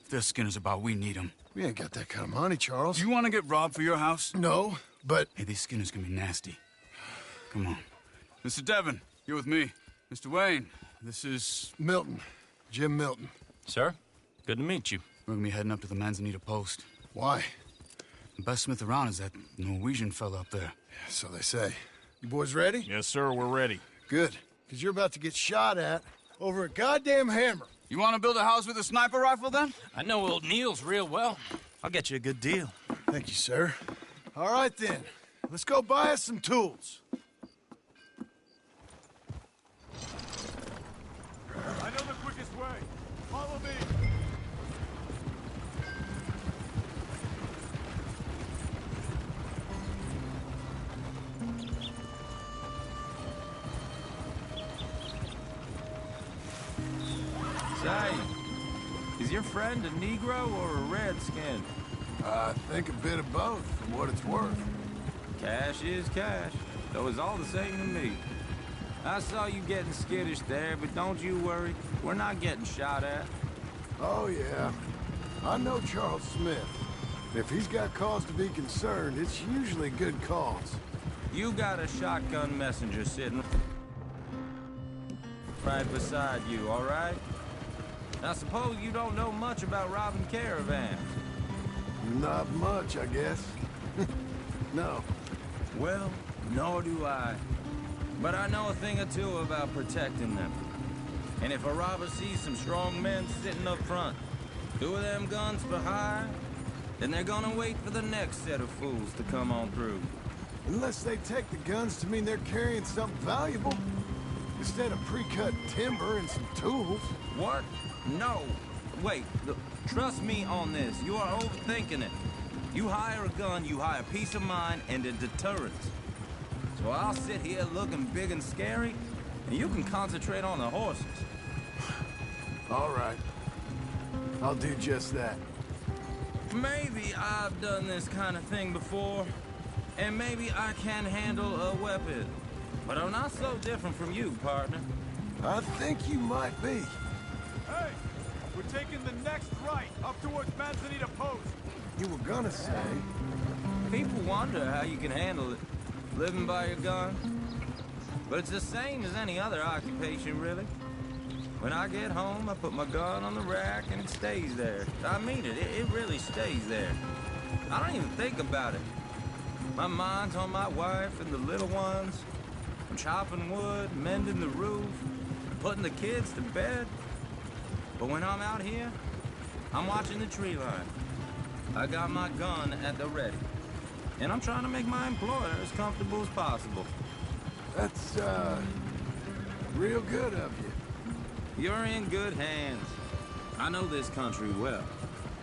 If they're Skinner's about, we need them. We ain't got that kind of money, Charles. You want to get robbed for your house? No, but... Hey, these Skinners can be nasty. Come on. Mr. Devon, you're with me. Mr. Wayne, this is... Milton. Jim Milton. Sir, good to meet you. We're gonna be heading up to the Manzanita Post. Why? The best smith around is that Norwegian fella up there. So they say. You boys ready? Yes, sir, we're ready. Good, because you're about to get shot at over a goddamn hammer. You want to build a house with a sniper rifle, then? I know old Neil's real well. I'll get you a good deal. Thank you, sir. All right, then. Let's go buy us some tools. I know the quickest way. Follow me. Say, is your friend a Negro or a Redskin? I think a bit of both, for what it's worth. Cash is cash, though it's all the same to me. I saw you getting skittish there, but don't you worry. We're not getting shot at. Oh, yeah. I know Charles Smith. If he's got cause to be concerned, it's usually good cause. You got a shotgun messenger sitting right beside you, all right? I suppose you don't know much about robbing caravans. Not much, I guess. No. Well, nor do I. But I know a thing or two about protecting them. And if a robber sees some strong men sitting up front, 2 of them guns for hire, then they're gonna wait for the next set of fools to come on through. Unless they take the guns to mean they're carrying something valuable. Instead of pre-cut timber and some tools. What? No. Wait, look, trust me on this. You are overthinking it. You hire a gun, you hire peace of mind and a deterrence. So I'll sit here looking big and scary, and you can concentrate on the horses. All right. I'll do just that. Maybe I've done this kind of thing before, and maybe I can handle a weapon. But I'm not so different from you, partner. I think you might be. Hey! We're taking the next right, up towards Manzanita Post. You were gonna say. People wonder how you can handle it, living by your gun. But it's the same as any other occupation, really. When I get home, I put my gun on the rack and it stays there. I mean it, it really stays there. I don't even think about it. My mind's on my wife and the little ones. I'm chopping wood, mending the roof, putting the kids to bed. But when I'm out here, I'm watching the tree line. I got my gun at the ready. And I'm trying to make my employer as comfortable as possible. That's, real good of you. You're in good hands. I know this country well.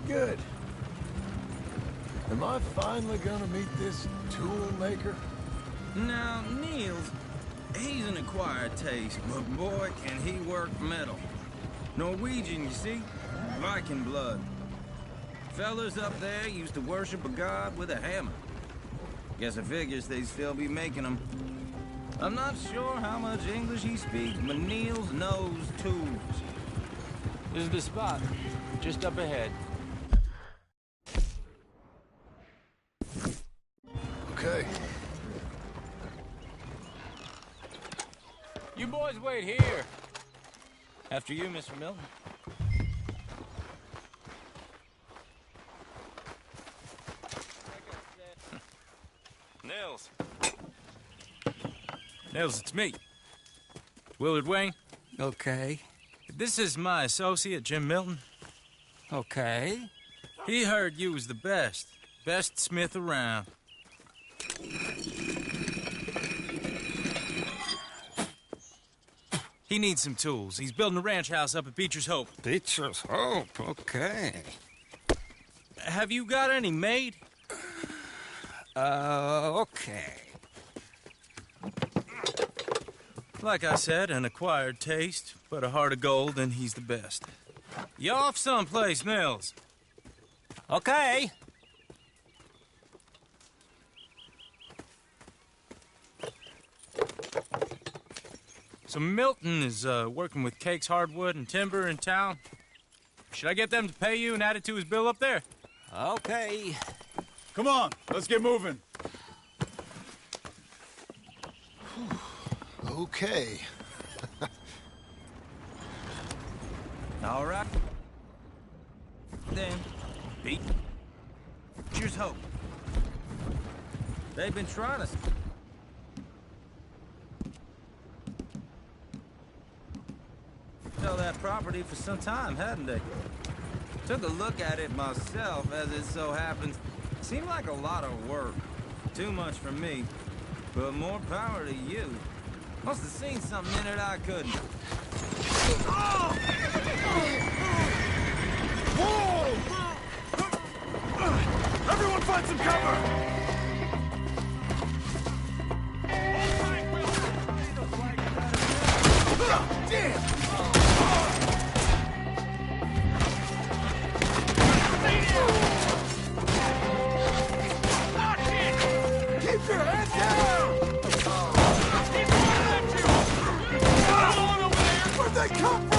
Good. Am I finally gonna meet this tool maker? Now, Niels, he's an acquired taste, but boy, can he work metal. Norwegian, you see? Viking blood. Fellas up there used to worship a god with a hammer. Guess I figures they'd still be making them. I'm not sure how much English he speaks, but Niels knows tools. This is the spot, just up ahead. Okay. You boys wait here. After you, Mr. Milton. Nils. Nils, it's me. Willard Wayne. Okay. This is my associate, Jim Milton. Okay. He heard you was the best. Best smith around. He needs some tools. He's building a ranch house up at Beecher's Hope. Beecher's Hope, okay. Have you got any made? Okay. Like I said, an acquired taste, but a heart of gold, and he's the best. You off someplace, Nils? Okay. So Milton is working with Cakes Hardwood and Timber in town. Should I get them to pay you and add it to his bill up there? Okay. Come on, let's get moving. Okay. All right. Then, Beecher's Hope. They've been trying to... that property for some time, hadn't they? Took a look at it myself, as it so happens. Seemed like a lot of work. Too much for me. But more power to you. Must have seen something in it I couldn't. Whoa! Everyone find some cover! Damn! Keep your head down! Where'd they come from?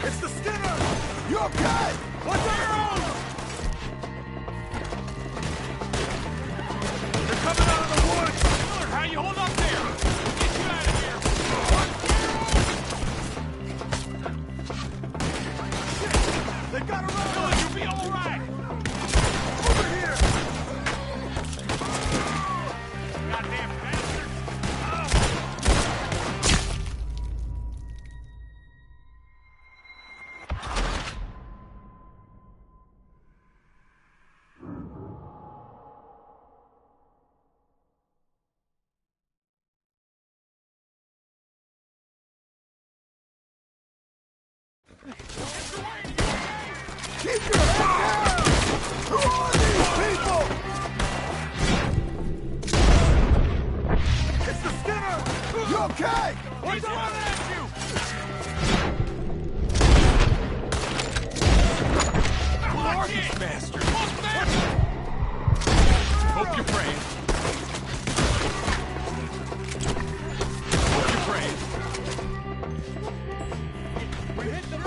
It's the Skinner! You okay? What's down? They're coming out of the woods! Miller, how you hold up there? We'll get you out of here! Shit! They got around! Miller, you'll be all right! Over here! Goddamn bastard! Keep your head down! Who are these people? It's the Skinner! You okay? What's running at you? Who are these bastards? Hope you're praying. Hope you're praying. We hit the road!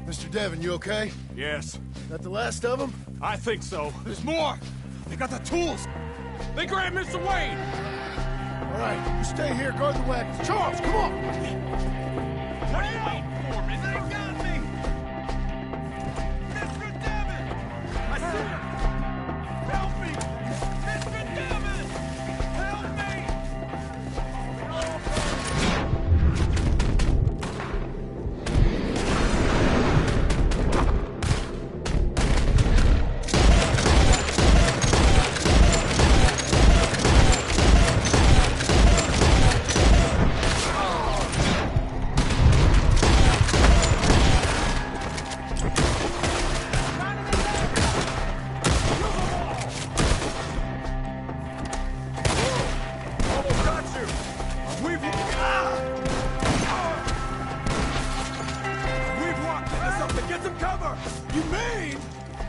Mr. Devon, you okay? Yes. That the last of them? I think so. There's more! They got the tools! They grabbed Mr. Wayne! All right, you stay here, guard the wagons. Charles, come on! What are you waiting for, man? They got me! Mr. Devon! I see him! Help me! Mr. Devon! Help me!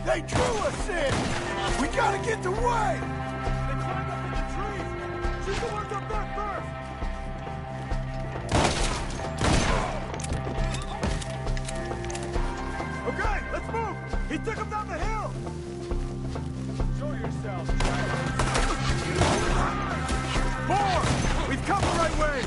They drew us in! We gotta get the way! They climbed up in the trees! She's the ones up there first! Okay, let's move! He took him down the hill! Show yourself, More! We've come the right way!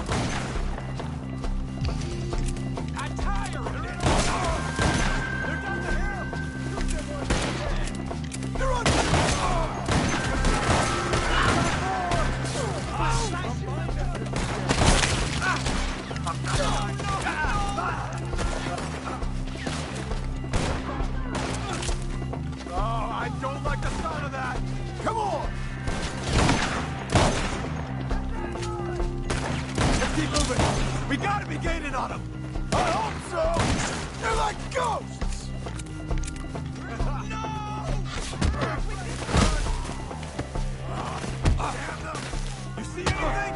Keep moving. We gotta be gaining on them. I hope so. They're like ghosts. You see anything?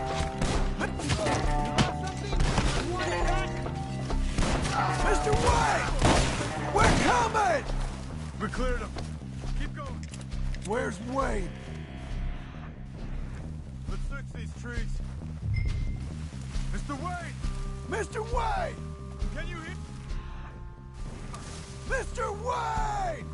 Mr. Wayne! We're coming! We cleared them. Keep going. Where's Wayne? Let's fix these trees. Mr. Wayne! Mr. Wayne! Can you hear? Mr. Wayne!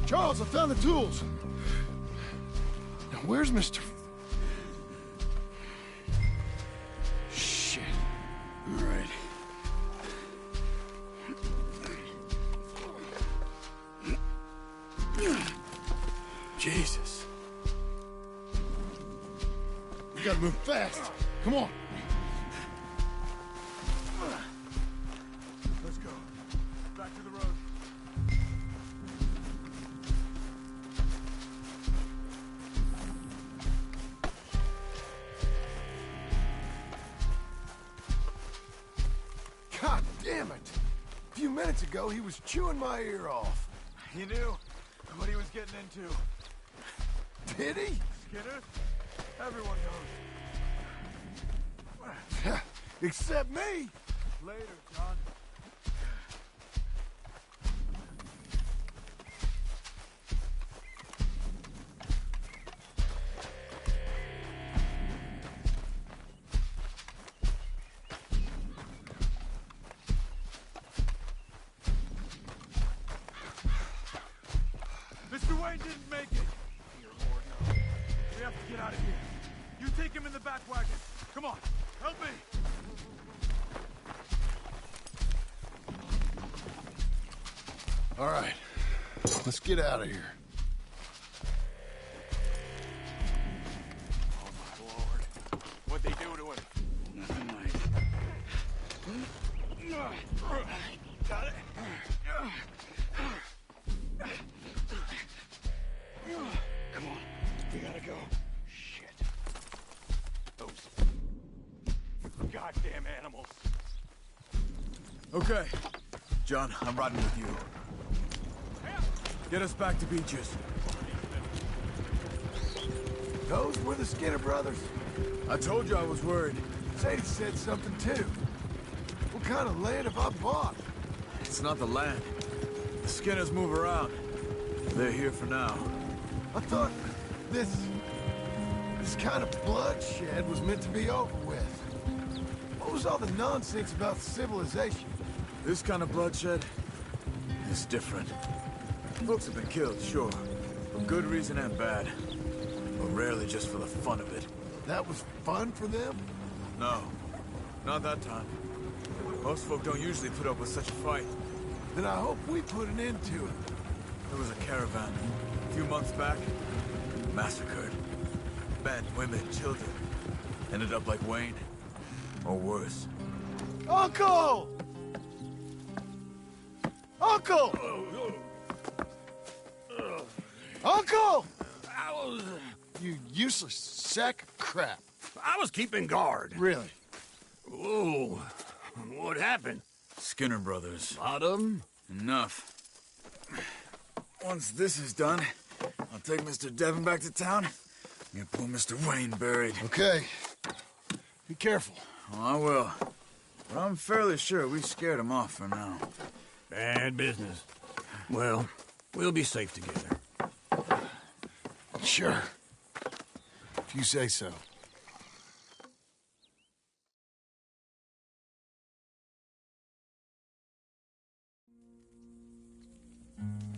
Charles, I found the tools. Now, where's Mr. Shit. All right. Jesus. We gotta move fast. Come on. Let's go. Back to the road. God damn it! A few minutes ago, he was chewing my ear off. You knew what he was getting into. Did he? Skinner? Everyone knows. Except me. Later, John. Mr. Wayne didn't make it. We have to get out of here. You take him in the back wagon. Come on, help me. All right, let's get out of here. Oh, my Lord. What'd they do to him? Nothing like. Got it? Come on. We gotta go. Shit. Those goddamn animals. Okay. John, I'm riding with you. Get us back to Beaches. Those were the Skinner brothers. I told you I was worried. Sadie said something too. What kind of land have I bought? It's not the land. The Skinners move around. They're here for now. I thought this kind of bloodshed was meant to be over with. What was all the nonsense about civilization? This kind of bloodshed is different. Folks have been killed, sure. For good reason and bad. But rarely just for the fun of it. That was fun for them? No. Not that time. Most folk don't usually put up with such a fight. Then I hope we put an end to it. There was a caravan a few months back. Massacred. Men, women, children. Ended up like Wayne. Or worse. Uncle! Uncle! Uncle! You useless sack of crap. I was keeping guard. Really? Whoa. What happened? Skinner brothers. Lot of them? Enough. Once this is done, I'll take Mr. Devon back to town and get poor Mr. Wayne buried. Okay. Be careful. Oh, I will. But I'm fairly sure we scared him off for now. Bad business. Well, we'll be safe together. Sure. If you say so.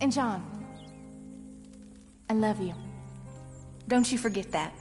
And John, I love you. Don't you forget that.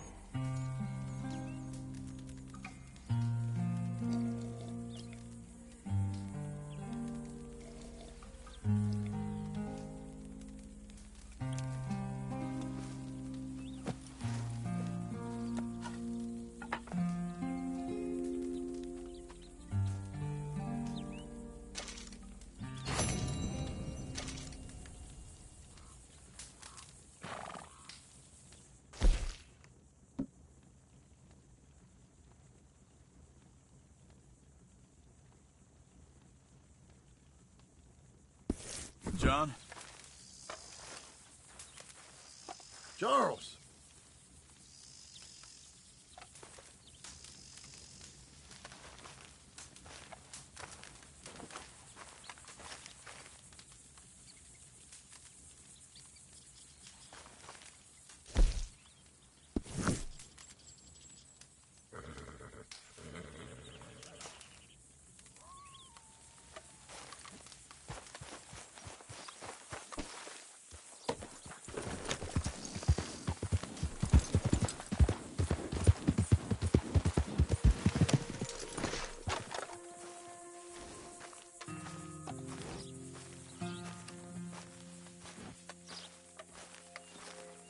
John? Charles!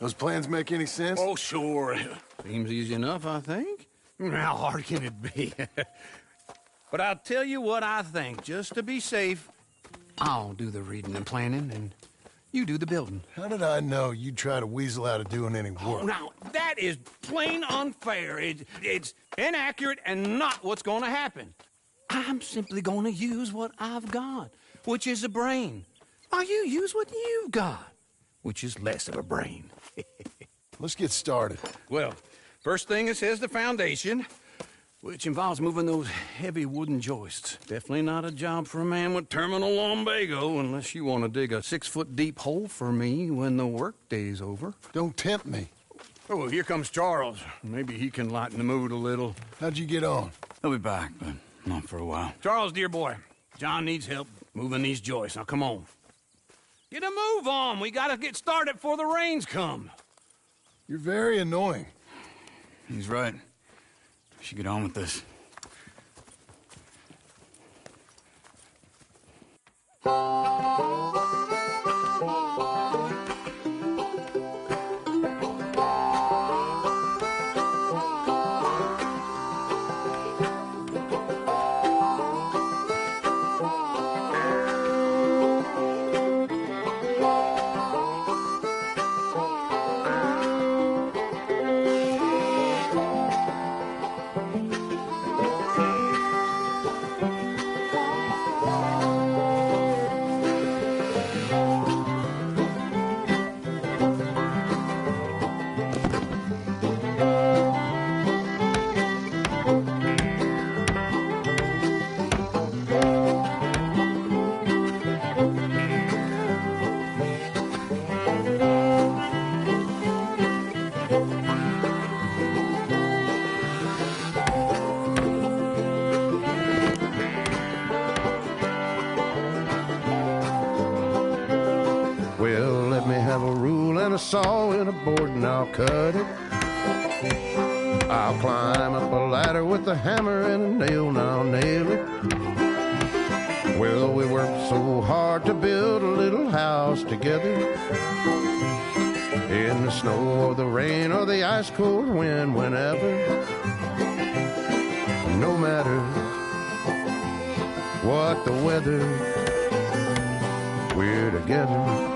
Those plans make any sense? Oh, sure. Seems easy enough, I think. How hard can it be? But I'll tell you what I think. Just to be safe, I'll do the reading and planning, and you do the building. How did I know you'd try to weasel out of doing any work? Oh, now, that is plain unfair. It's inaccurate and not what's going to happen. I'm simply going to use what I've got, which is a brain. While you use what you've got, which is less of a brain. Let's get started. Well, first thing it says the foundation, which involves moving those heavy wooden joists. Definitely not a job for a man with terminal lumbago, unless you want to dig a 6-foot deep hole for me when the workday's over. Don't tempt me. Oh, well, here comes Charles. Maybe he can lighten the mood a little. How'd you get on? He'll be back, but not for a while. Charles, dear boy, John needs help moving these joists. Now, come on. Get a move on. We gotta get started before the rains come. You're very annoying. He's right. We should get on with this. Well, let me have a rule and a saw and a board and I'll cut it. I'll climb up a ladder with a hammer and a nail and I'll nail it. Well, we worked so hard to build a little house together. In the snow or the rain or the ice cold wind, whenever. No matter what the weather, we're together.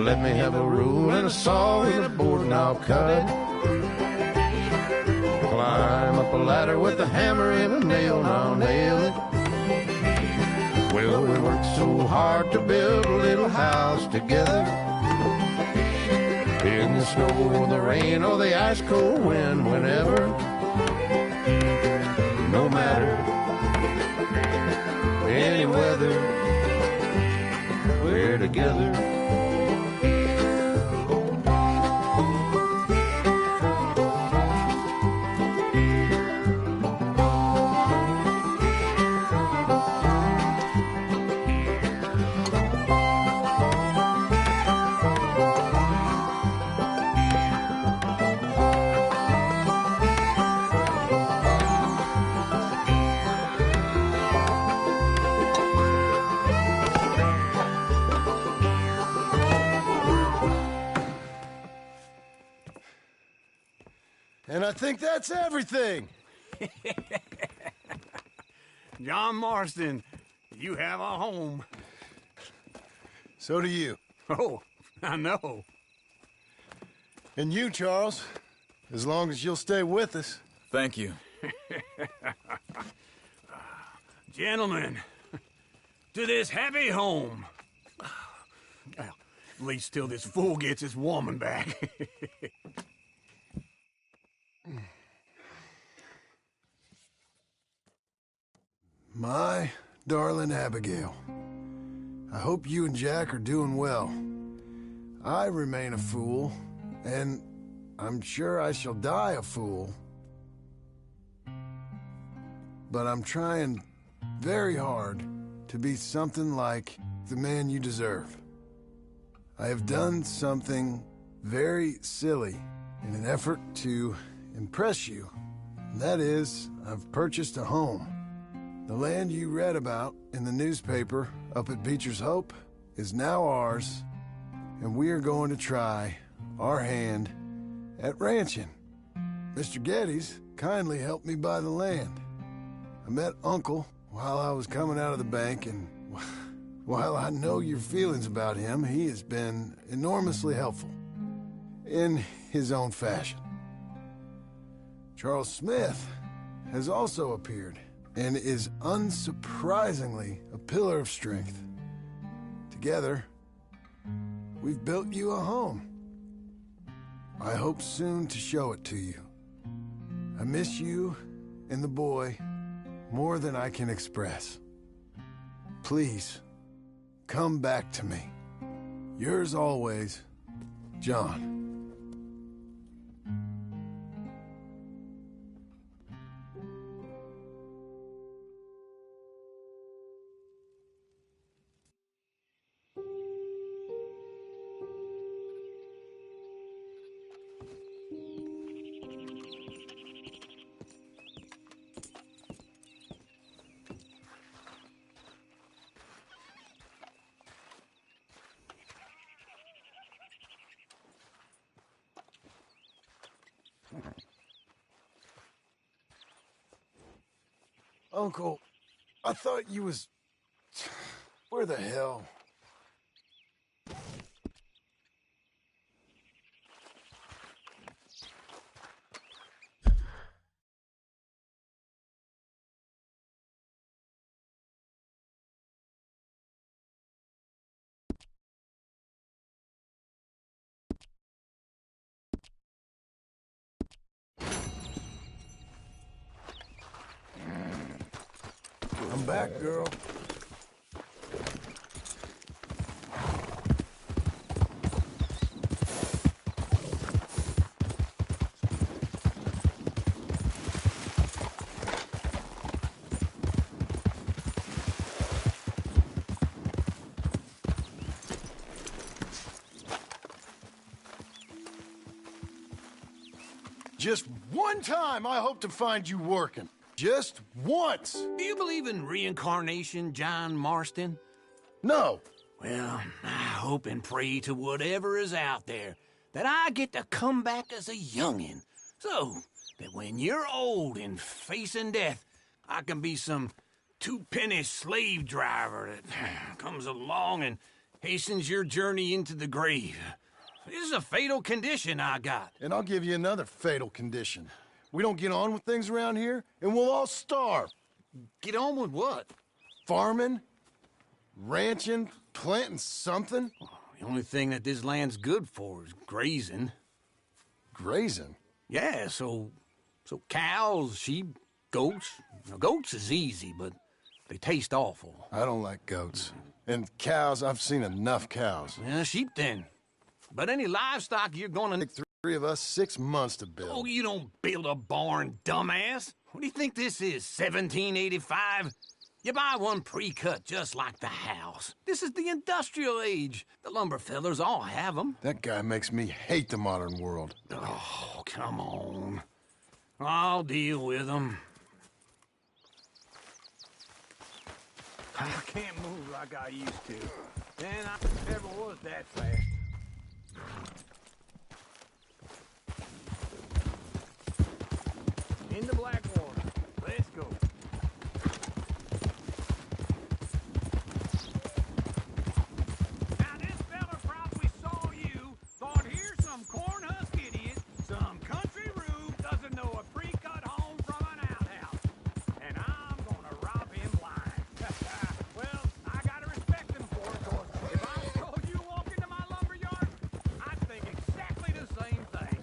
let me have a rule and a saw and a board and I'll cut it. Climb up a ladder with a hammer and a nail and I'll nail it. Well, we worked so hard to build a little house together. In the snow or the rain or the ice cold wind, whenever. No matter any weather, we're together. And I think that's everything. John Marston, you have a home. So do you. Oh, I know. And you, Charles, as long as you'll stay with us. Thank you. Gentlemen, to this happy home. Well, at least till this fool gets his woman back. My darling Abigail, I hope you and Jack are doing well. I remain a fool, and I'm sure I shall die a fool. But I'm trying very hard to be something like the man you deserve. I have done something very silly in an effort to impress you. And that is, I've purchased a home. The land you read about in the newspaper up at Beecher's Hope is now ours, and we are going to try our hand at ranching. Mr. Geddes kindly helped me buy the land. I met Uncle while I was coming out of the bank, and while I know your feelings about him, he has been enormously helpful in his own fashion. Charles Smith has also appeared and is unsurprisingly a pillar of strength. Together, we've built you a home. I hope soon to show it to you. I miss you and the boy more than I can express. Please, come back to me. Yours always, John. Uncle, I thought you was... Where the hell? I'm back, girl. Just one time I hope to find you working. Just once. Do you believe in reincarnation, John Marston? No. Well, I hope and pray to whatever is out there that I get to come back as a youngin', so that when you're old and facing death, I can be some two-penny slave driver that comes along and hastens your journey into the grave. This is a fatal condition I got. And I'll give you another fatal condition. We don't get on with things around here, and we'll all starve. Get on with what? Farming, ranching, planting something. The only thing that this land's good for is grazing. Grazing? Yeah, so cows, sheep, goats. Now, goats is easy, but they taste awful. I don't like goats. And cows, I've seen enough cows. Yeah, sheep then. But any livestock you're gonna... Take 3 of us 6 months to build. Oh, you don't build a barn, dumbass. What do you think this is, 1785? You buy one pre-cut just like the house. This is the industrial age. The lumber fellers all have them. That guy makes me hate the modern world. Oh, come on. I'll deal with them. I can't move like I used to. And I never was that fast. In the Blackwater. Let's go. Now this fella probably saw you, thought here's some corn husk idiot, some country rube doesn't know a pre-cut home from an outhouse. And I'm gonna rob him blind. Well, I gotta respect him for it, cause if I saw you walk into my lumber yard, I'd think exactly the same thing.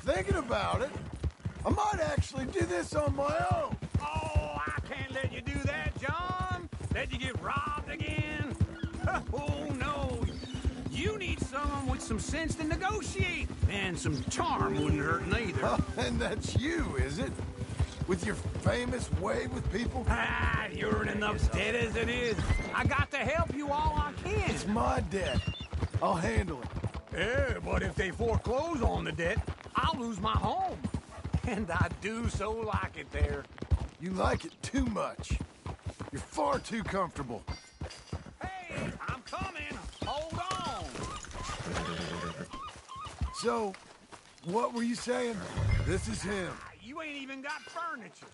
Thinking about it, I might actually do this on my own. Oh, I can't let you do that, John. Let you get robbed again. Oh, no. You need someone with some sense to negotiate. And some charm wouldn't hurt neither. And that's you, is it? With your famous way with people? Ah, you're in enough debt as it is. I got to help you all I can. It's my debt. I'll handle it. Yeah, but if they foreclose on the debt, I'll lose my home. And I do so like it there. You like it too much. You're far too comfortable. Hey, I'm coming. Hold on. So, what were you saying? This is him. You ain't even got furniture.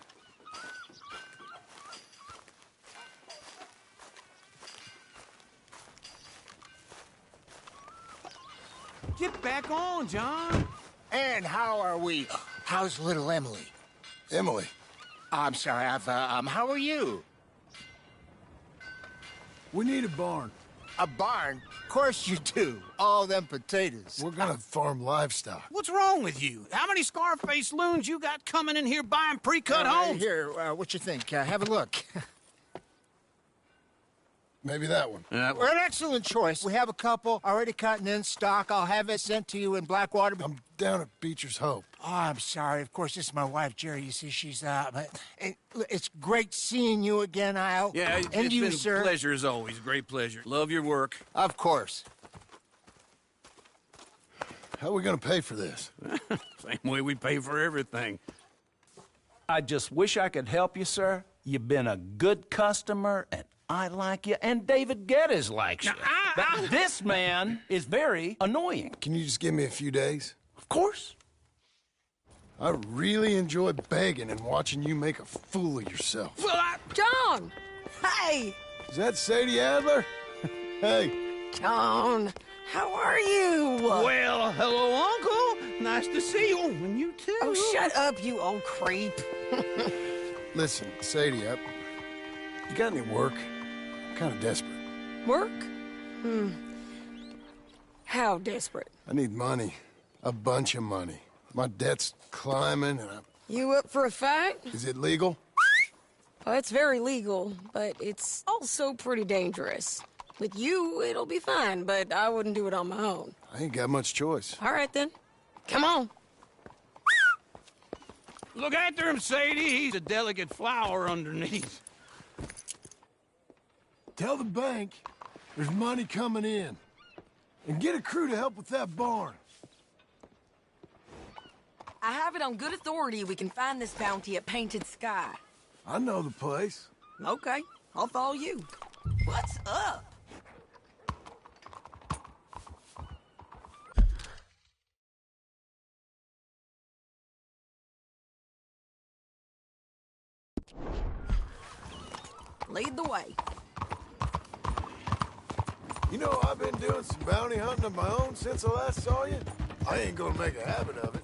Get back on, John. And how are we? How's little Emily? Emily? I'm sorry, how are you? We need a barn. A barn? Of course you do. All them potatoes. We're gonna farm livestock. What's wrong with you? How many Scarface loons you got coming in here buying pre-cut homes? Here, what you think? Have a look. Maybe that one. We're an excellent choice. We have a couple already cut and in stock. I'll have it sent to you in Blackwater. I'm down at Beecher's Hope. Oh, I'm sorry. Of course, this is my wife, Jerry. You see, she's it's great seeing you again, Al. Yeah, and it's you, been sir. a pleasure as always. Great pleasure. Love your work. Of course. How are we gonna pay for this? Same way we pay for everything. I just wish I could help you, sir. You've been a good customer, and I like you, and David Geddes likes you. But this man is very annoying. Can you just give me a few days? Of course. I really enjoy begging and watching you make a fool of yourself. John! Hey! Is that Sadie Adler? Hey. John, how are you? Well, hello, Uncle. Nice to see you. And you too. Oh, shut up, you old creep. Listen, Sadie, you got any work? I'm kind of desperate. Work? How desperate? I need money. A bunch of money. My debt's climbing and You up for a fight? Is it legal? Oh, it's very legal, but it's also pretty dangerous. With you, it'll be fine, but I wouldn't do it on my own. I ain't got much choice. All right, then. Come on. Look after him, Sadie. He's a delicate flower underneath. Tell the bank there's money coming in. And get a crew to help with that barn. I have it on good authority we can find this bounty at Painted Sky. I know the place. Okay, I'll follow you. What's up? Lead the way. You know, I've been doing some bounty hunting of my own since I last saw you. I ain't gonna make a habit of it.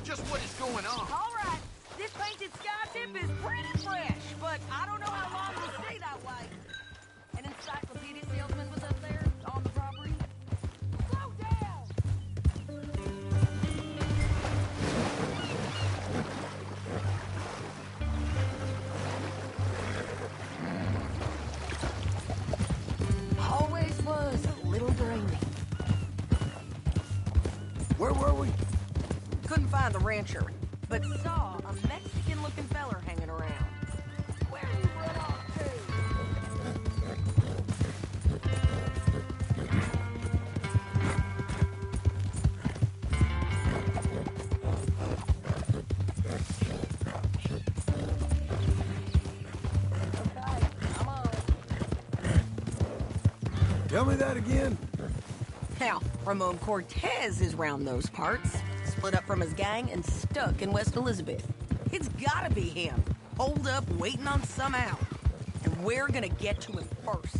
Just what is going on? All right, this painted sky tip is pretty fresh, but I don't know how long it'll stay that way. An encyclopedia salesman was up there on the property. Slow down! Always was a little draining. Where were we? Couldn't find the rancher, but saw a Mexican-looking feller hanging around. Where you run off Tell me that again. Now, Ramon Cortez is round those parts. Split up from his gang and stuck in West Elizabeth. It's gotta be him. Holed up, waiting on some out. And we're gonna get to him first.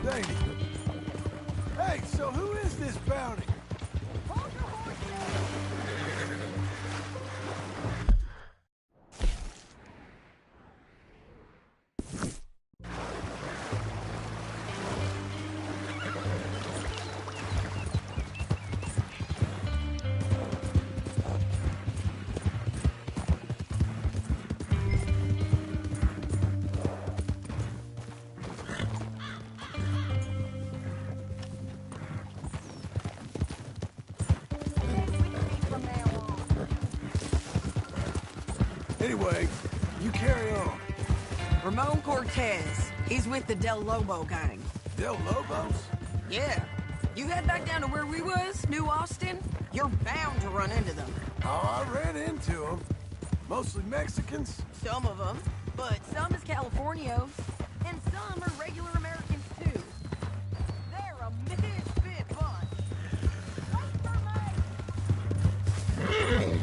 Thank you. Hey, so who is this bounty? Anyway, you carry on. Ramon Cortez. He's with the Del Lobo gang. Del Lobos? Yeah. You head back down to where we was, New Austin, you're bound to run into them. Oh, I ran into them. Mostly Mexicans. Some of them, but some is Californios, and some are regular Americans too. They're a misfit bunch. Wait for me!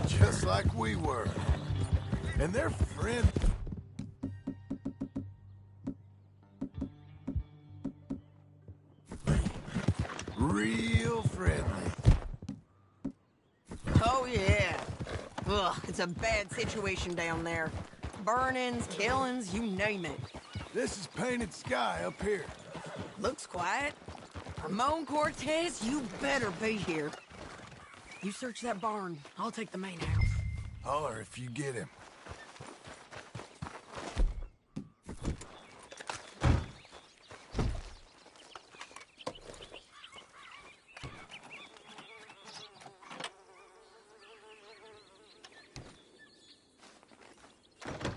Just like we were. And their friend... Real friendly. Oh, yeah. Ugh, it's a bad situation down there. Burnings, killings, you name it. This is painted sky up here. Looks quiet. Ramon Cortez, you better be here. You search that barn. I'll take the main house. Holler if you get him.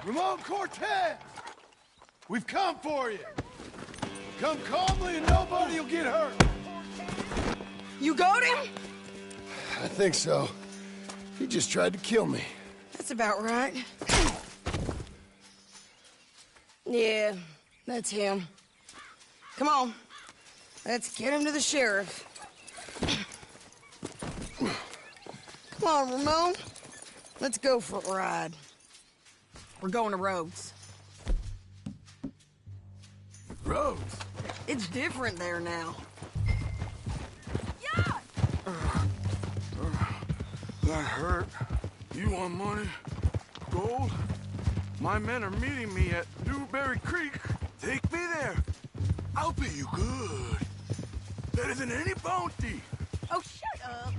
Ramon Cortez! We've come for you! Come calmly and nobody will get hurt! You got him? I think so. He just tried to kill me. That's about right. Yeah, that's him. Come on. Let's get him to the sheriff. Come on, Ramon. Let's go for a ride. We're going to Rhodes. Rhodes? It's different there now. That hurt. You want money? Gold? My men are meeting me at Newberry Creek. Take me there. I'll pay you good. Better than any bounty. Oh, shut up.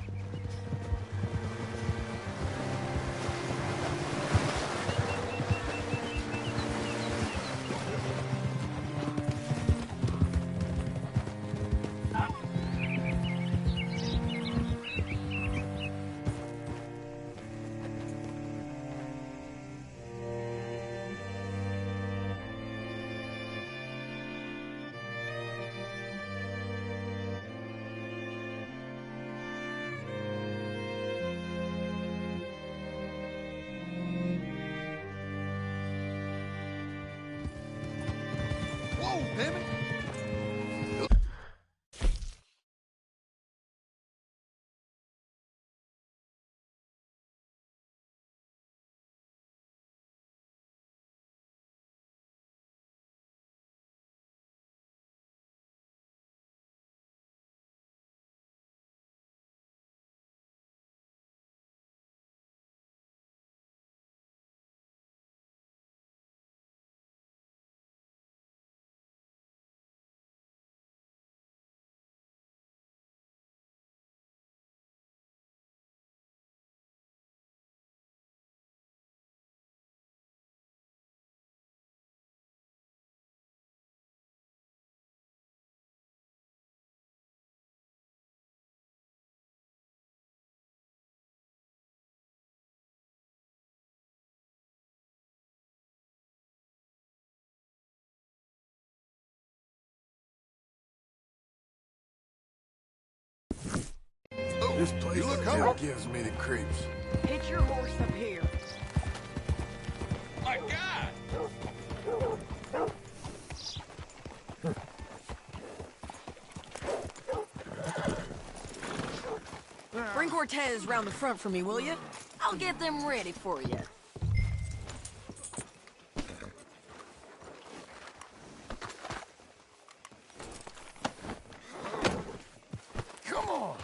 damn it! This place still gives me the creeps. Hitch your horse up here. My God! Bring Cortez round the front for me, will you? I'll get them ready for you. Come on!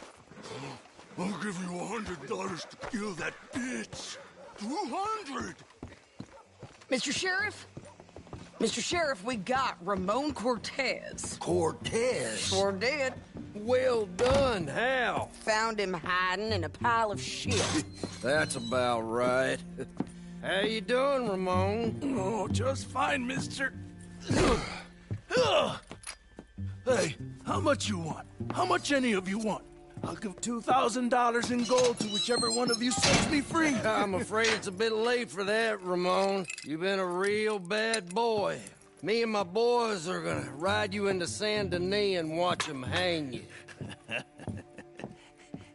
I'll give you $100 to kill that bitch. 200. Mr. Sheriff? Mr. Sheriff, we got Ramon Cortez. Cortez? Sure did. Well done. How? Found him hiding in a pile of shit. That's about right. How you doing, Ramon? Oh, just fine, mister. Hey, how much you want? How much any of you want? I'll give $2,000 in gold to whichever one of you sets me free. I'm afraid it's a bit late for that, Ramon. You've been a real bad boy. Me and my boys are gonna ride you into Saint Denis and watch them hang you.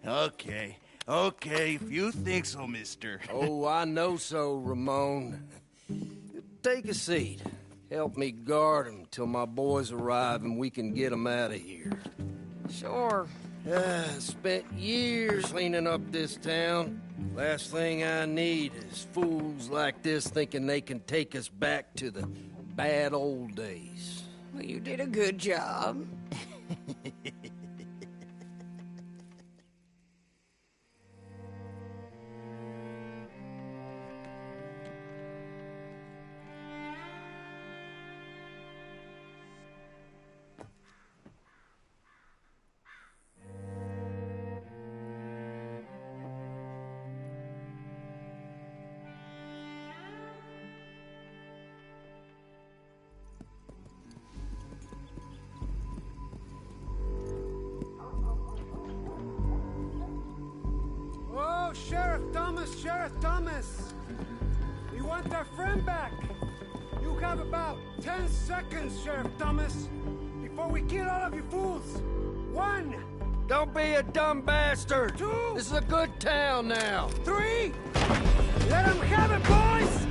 Okay, if you think so, mister. Oh, I know so, Ramon. Take a seat. Help me guard them till my boys arrive and we can get them out of here. Sure. Spent years cleaning up this town. Last thing I need is fools like this thinking they can take us back to the bad old days. Well, you did a good job. Sheriff Thomas! We want our friend back! You have about 10 seconds, Sheriff Thomas, before we kill all of you fools! 1! Don't be a dumb bastard! 2! This is a good town now! 3! Let them have it, boys!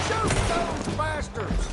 Shoot those bastards!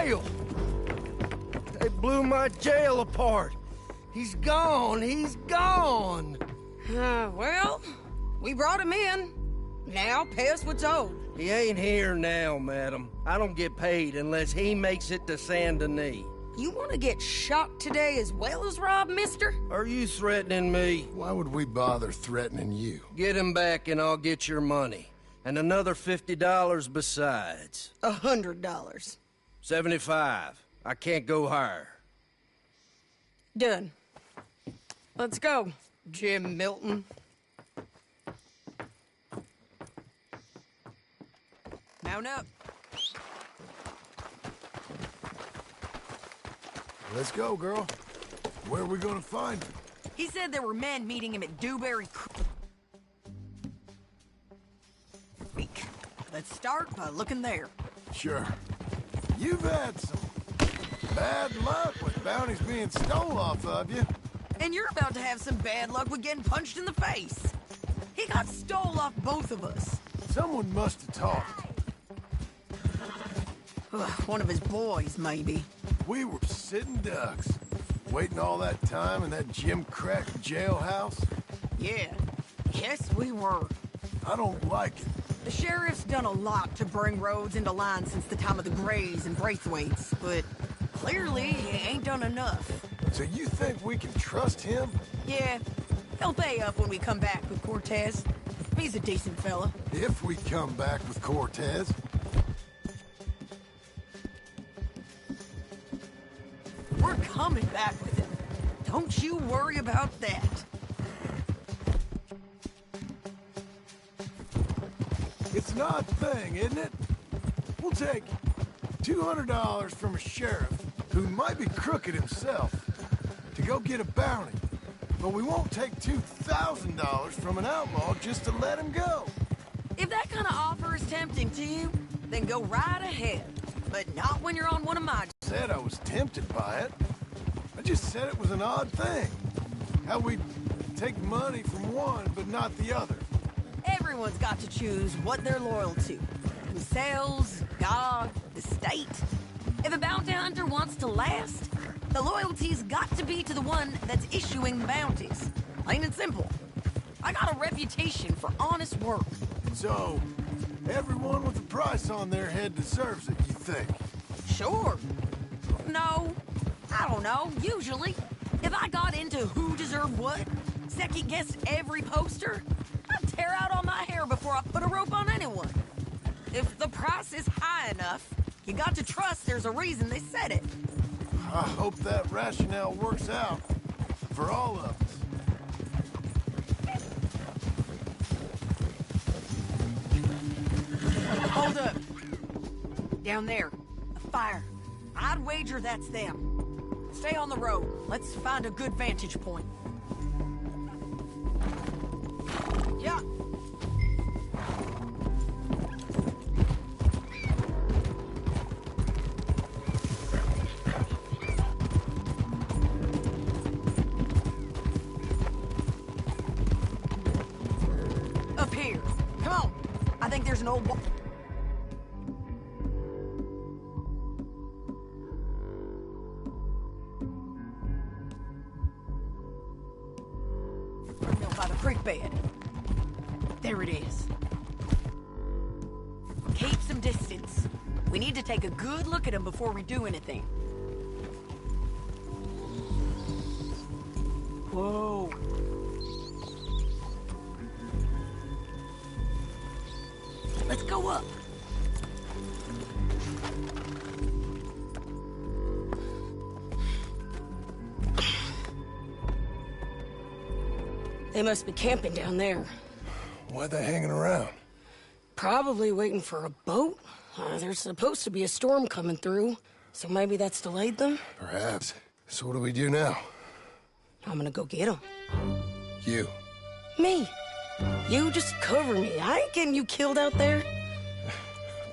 jail! They blew my jail apart. He's gone. He's gone. Well, we brought him in. Now pay us what's owed. He ain't here now, madam. I don't get paid unless he makes it to Saint Denis. You want to get shot today as well as Rob, mister? Are you threatening me? Why would we bother threatening you? Get him back and I'll get your money. And another $50 besides. $100. 75. I can't go higher. Done. Let's go, Jim Milton. Mount up. Let's go, girl. Where are we gonna find him? He said there were men meeting him at Dewberry Creek. Let's start by looking there. Sure. You've had some bad luck with bounties being stole off of you. And you're about to have some bad luck with getting punched in the face. He got stole off both of us. Someone must have talked. One of his boys, maybe. We were sitting ducks, waiting all that time in that Jim Crack jailhouse. Yeah. Yes, we were. I don't like it. The sheriff's done a lot to bring roads into line since the time of the Grays and Braithwaites, but clearly he ain't done enough. So you think we can trust him? Yeah. He'll pay up when we come back with Cortez. He's a decent fella. If we come back with Cortez. We're coming back with him. Don't you worry about that. It's an odd thing, isn't it? We'll take $200 from a sheriff who might be crooked himself to go get a bounty. But we won't take $2,000 from an outlaw just to let him go. If that kind of offer is tempting to you, then go right ahead. But not when you're on one of my... Said I was tempted by it. I just said it was an odd thing. How we take money from one but not the other. Everyone's got to choose what they're loyal to. Themselves, God, the state. If a bounty hunter wants to last, the loyalty's got to be to the one that's issuing the bounties. Plain and simple. I got a reputation for honest work. So, everyone with a price on their head deserves it, you think? Sure. No. I don't know. Usually. If I got into who deserved what, second-guessed every poster, I'd tear out all my hair before I put a rope on anyone. If the price is high enough, you got to trust there's a reason they said it. I hope that rationale works out for all of us. Hold up. Down there. A fire. I'd wager that's them. Stay on the road. Let's find a good vantage point. Yeah. Up here. Come on. I think there's an old... by the creek bed. There it is. Keep some distance. We need to take a good look at him before we do anything. Whoa. Let's go up. They must be camping down there. Why are they hanging around? Probably waiting for a boat. There's supposed to be a storm coming through, so maybe that's delayed them? Perhaps. So what do we do now? I'm gonna go get them. You. Me. You just cover me. I ain't getting you killed out there.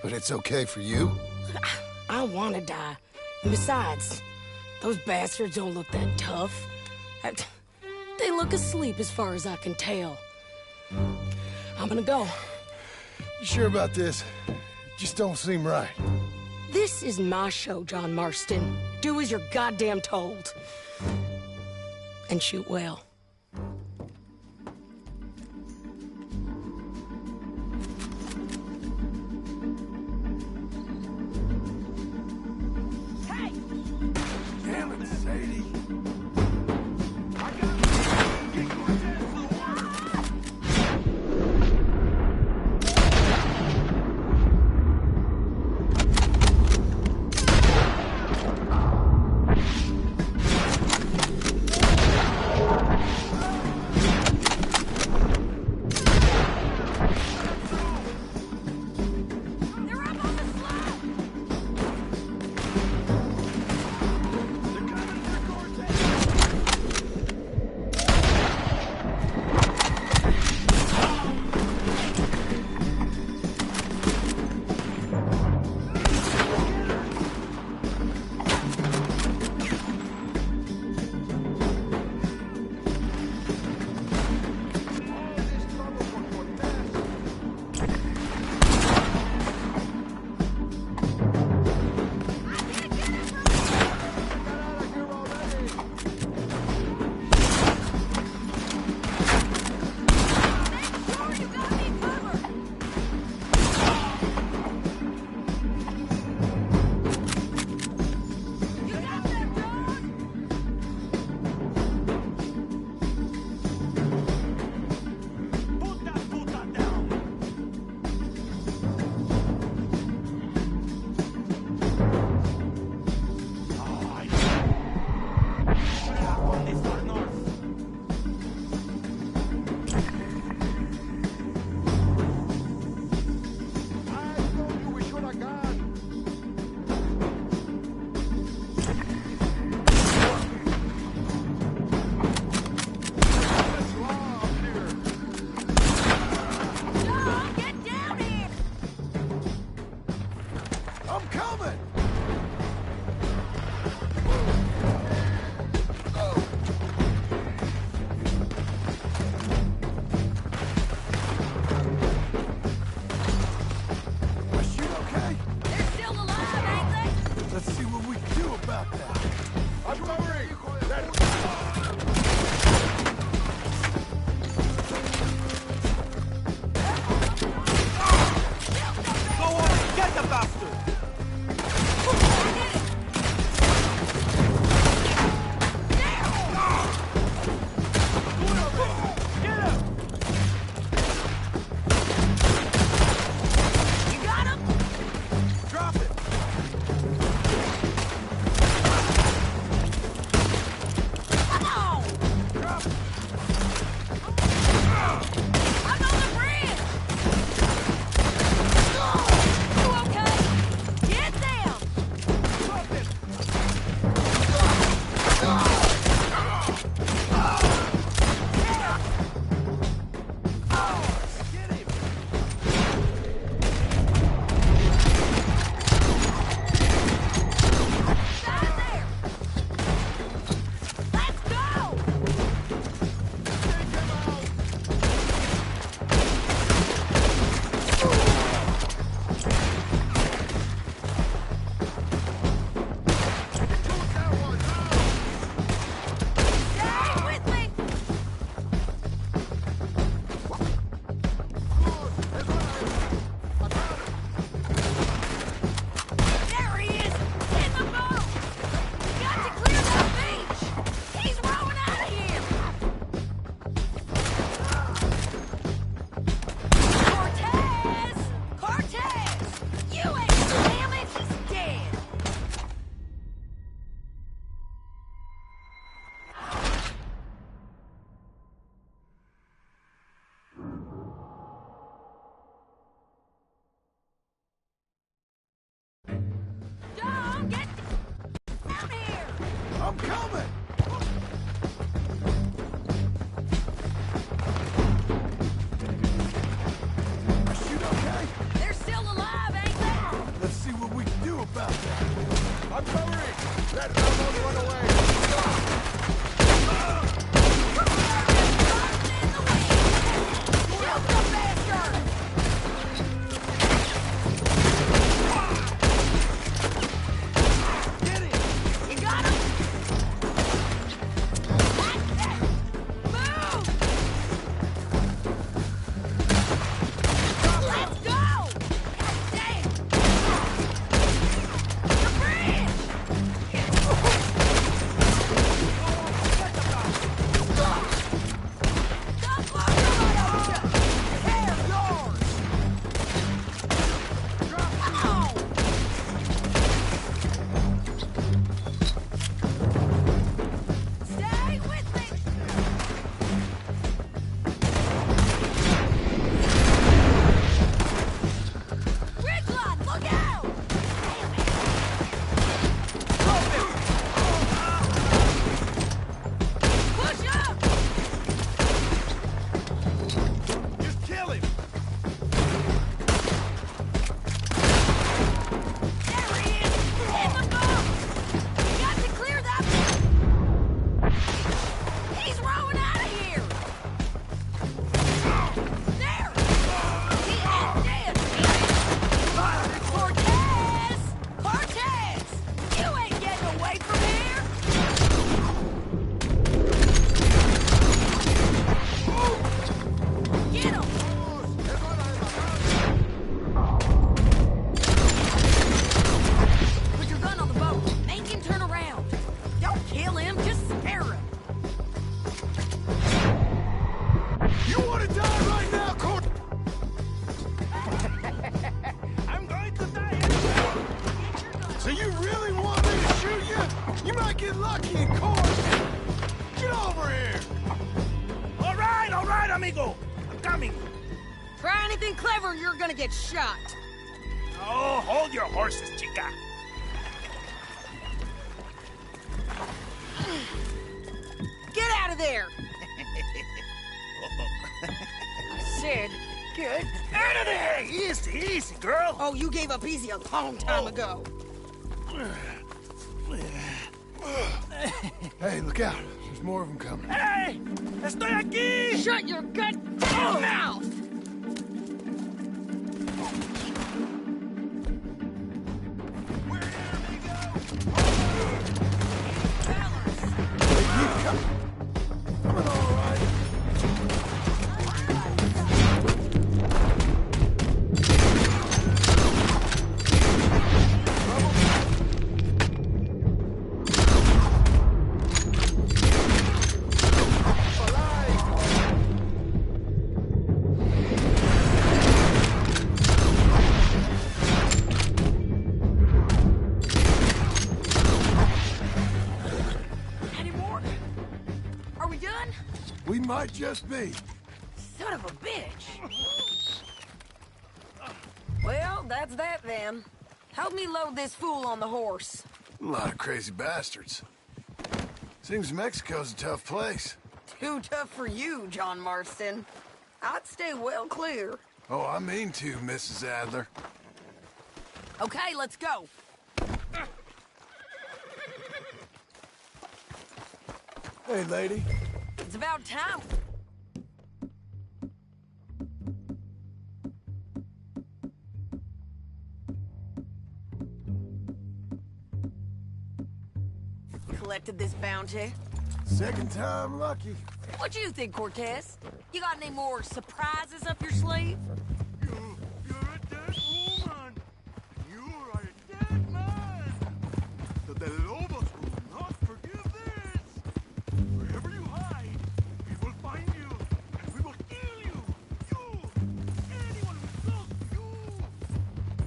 But it's okay for you? I want to die. And besides, those bastards don't look that tough. They look asleep as far as I can tell. I'm gonna go. You sure about this? Just don't seem right. This is my show, John Marston. Do as you're goddamn told. And shoot well. Damn it, Sadie. You want to die right now, Court? I'm going to die. So you really want me to shoot you? You might get lucky in court. Get over here. All right, amigo. I'm coming. Try anything clever, you're gonna get shot. Oh, hold your horses, chica. Get out of there! I said, get Out of there! Easy, girl. Oh, you gave up easy a long time ago. Hey, look out. There's more of them coming. Hey! Estoy aquí! Shut your goddamn mouth! Coming all right. We might just be. Son of a bitch! Well, that's that then. Help me load this fool on the horse. A lot of crazy bastards. Seems Mexico's a tough place. Too tough for you, John Marston. I'd stay well clear. Oh, I mean to, Mrs. Adler. Okay, let's go. Hey, lady. It's about time. Collected this bounty. Second time lucky. What do you think, Cortez? You got any more surprises up your sleeve? You're a dead woman. You are a dead man. The Lobos will not forgive this. Wherever you hide, we will find you, and we will kill you. You, anyone who close to you.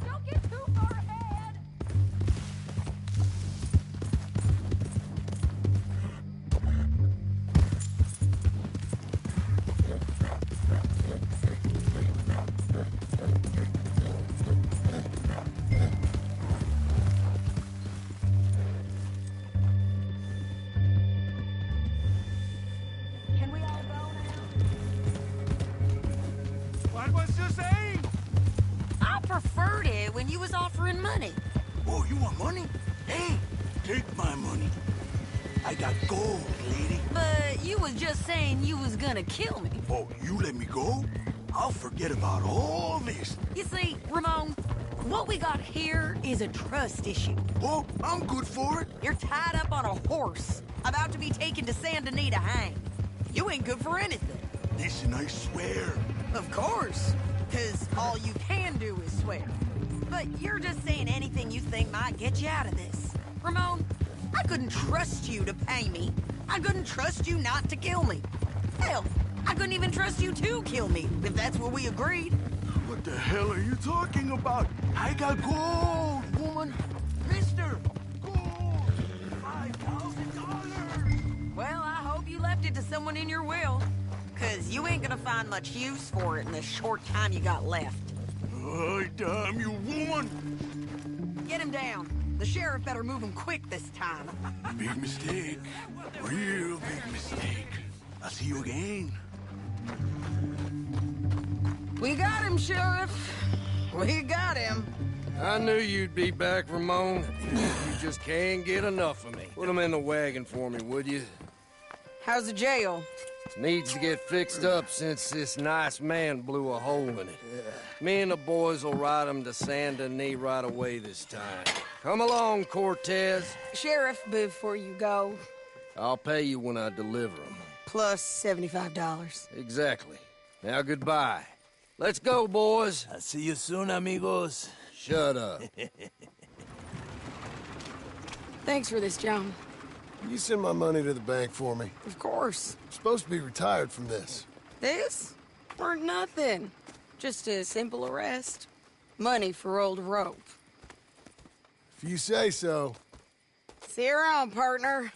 Don't get too far ahead. Can we all go now? What was you saying? I preferred it when you was offering money. Oh, you want money? Hey, take my money. I got gold, lady. But you was just saying you was gonna kill me. Oh, you let me go? I'll forget about all this. You see, Ramon, what we got here is a trust issue. Oh, I'm good for it. You're tied up on a horse, about to be taken to Saint Denis to hang. You ain't good for anything. Listen, I swear. Of course, because all you can do is swear. But you're just saying anything you think might get you out of this. Ramon, I couldn't trust you to pay me. I couldn't trust you not to kill me. Hell, I couldn't even trust you to kill me, if that's what we agreed. What the hell are you talking about? I got gold, woman. Mister, gold. $5,000. Well, I hope you left it to someone in your will. Because you ain't gonna find much use for it in the short time you got left. Oh, damn you, woman. Get him down. The sheriff better move him quick this time. Big mistake. Real big mistake. I'll see you again. We got him, Sheriff. We got him. I knew you'd be back, Ramon. You just can't get enough of me. Put him in the wagon for me, would you? How's the jail? Needs to get fixed up since this nice man blew a hole in it. Me and the boys will ride him to Saint Denis right away this time. Come along, Cortez. Sheriff, before you go, I'll pay you when I deliver him. plus $75. Exactly. Now, goodbye. Let's go, boys. I'll see you soon, amigos. Shut up. Thanks for this, John. You send my money to the bank for me. Of course. I'm supposed to be retired from this. This? Weren't nothing. Just a simple arrest. Money for old rope. If you say so. See you around, partner.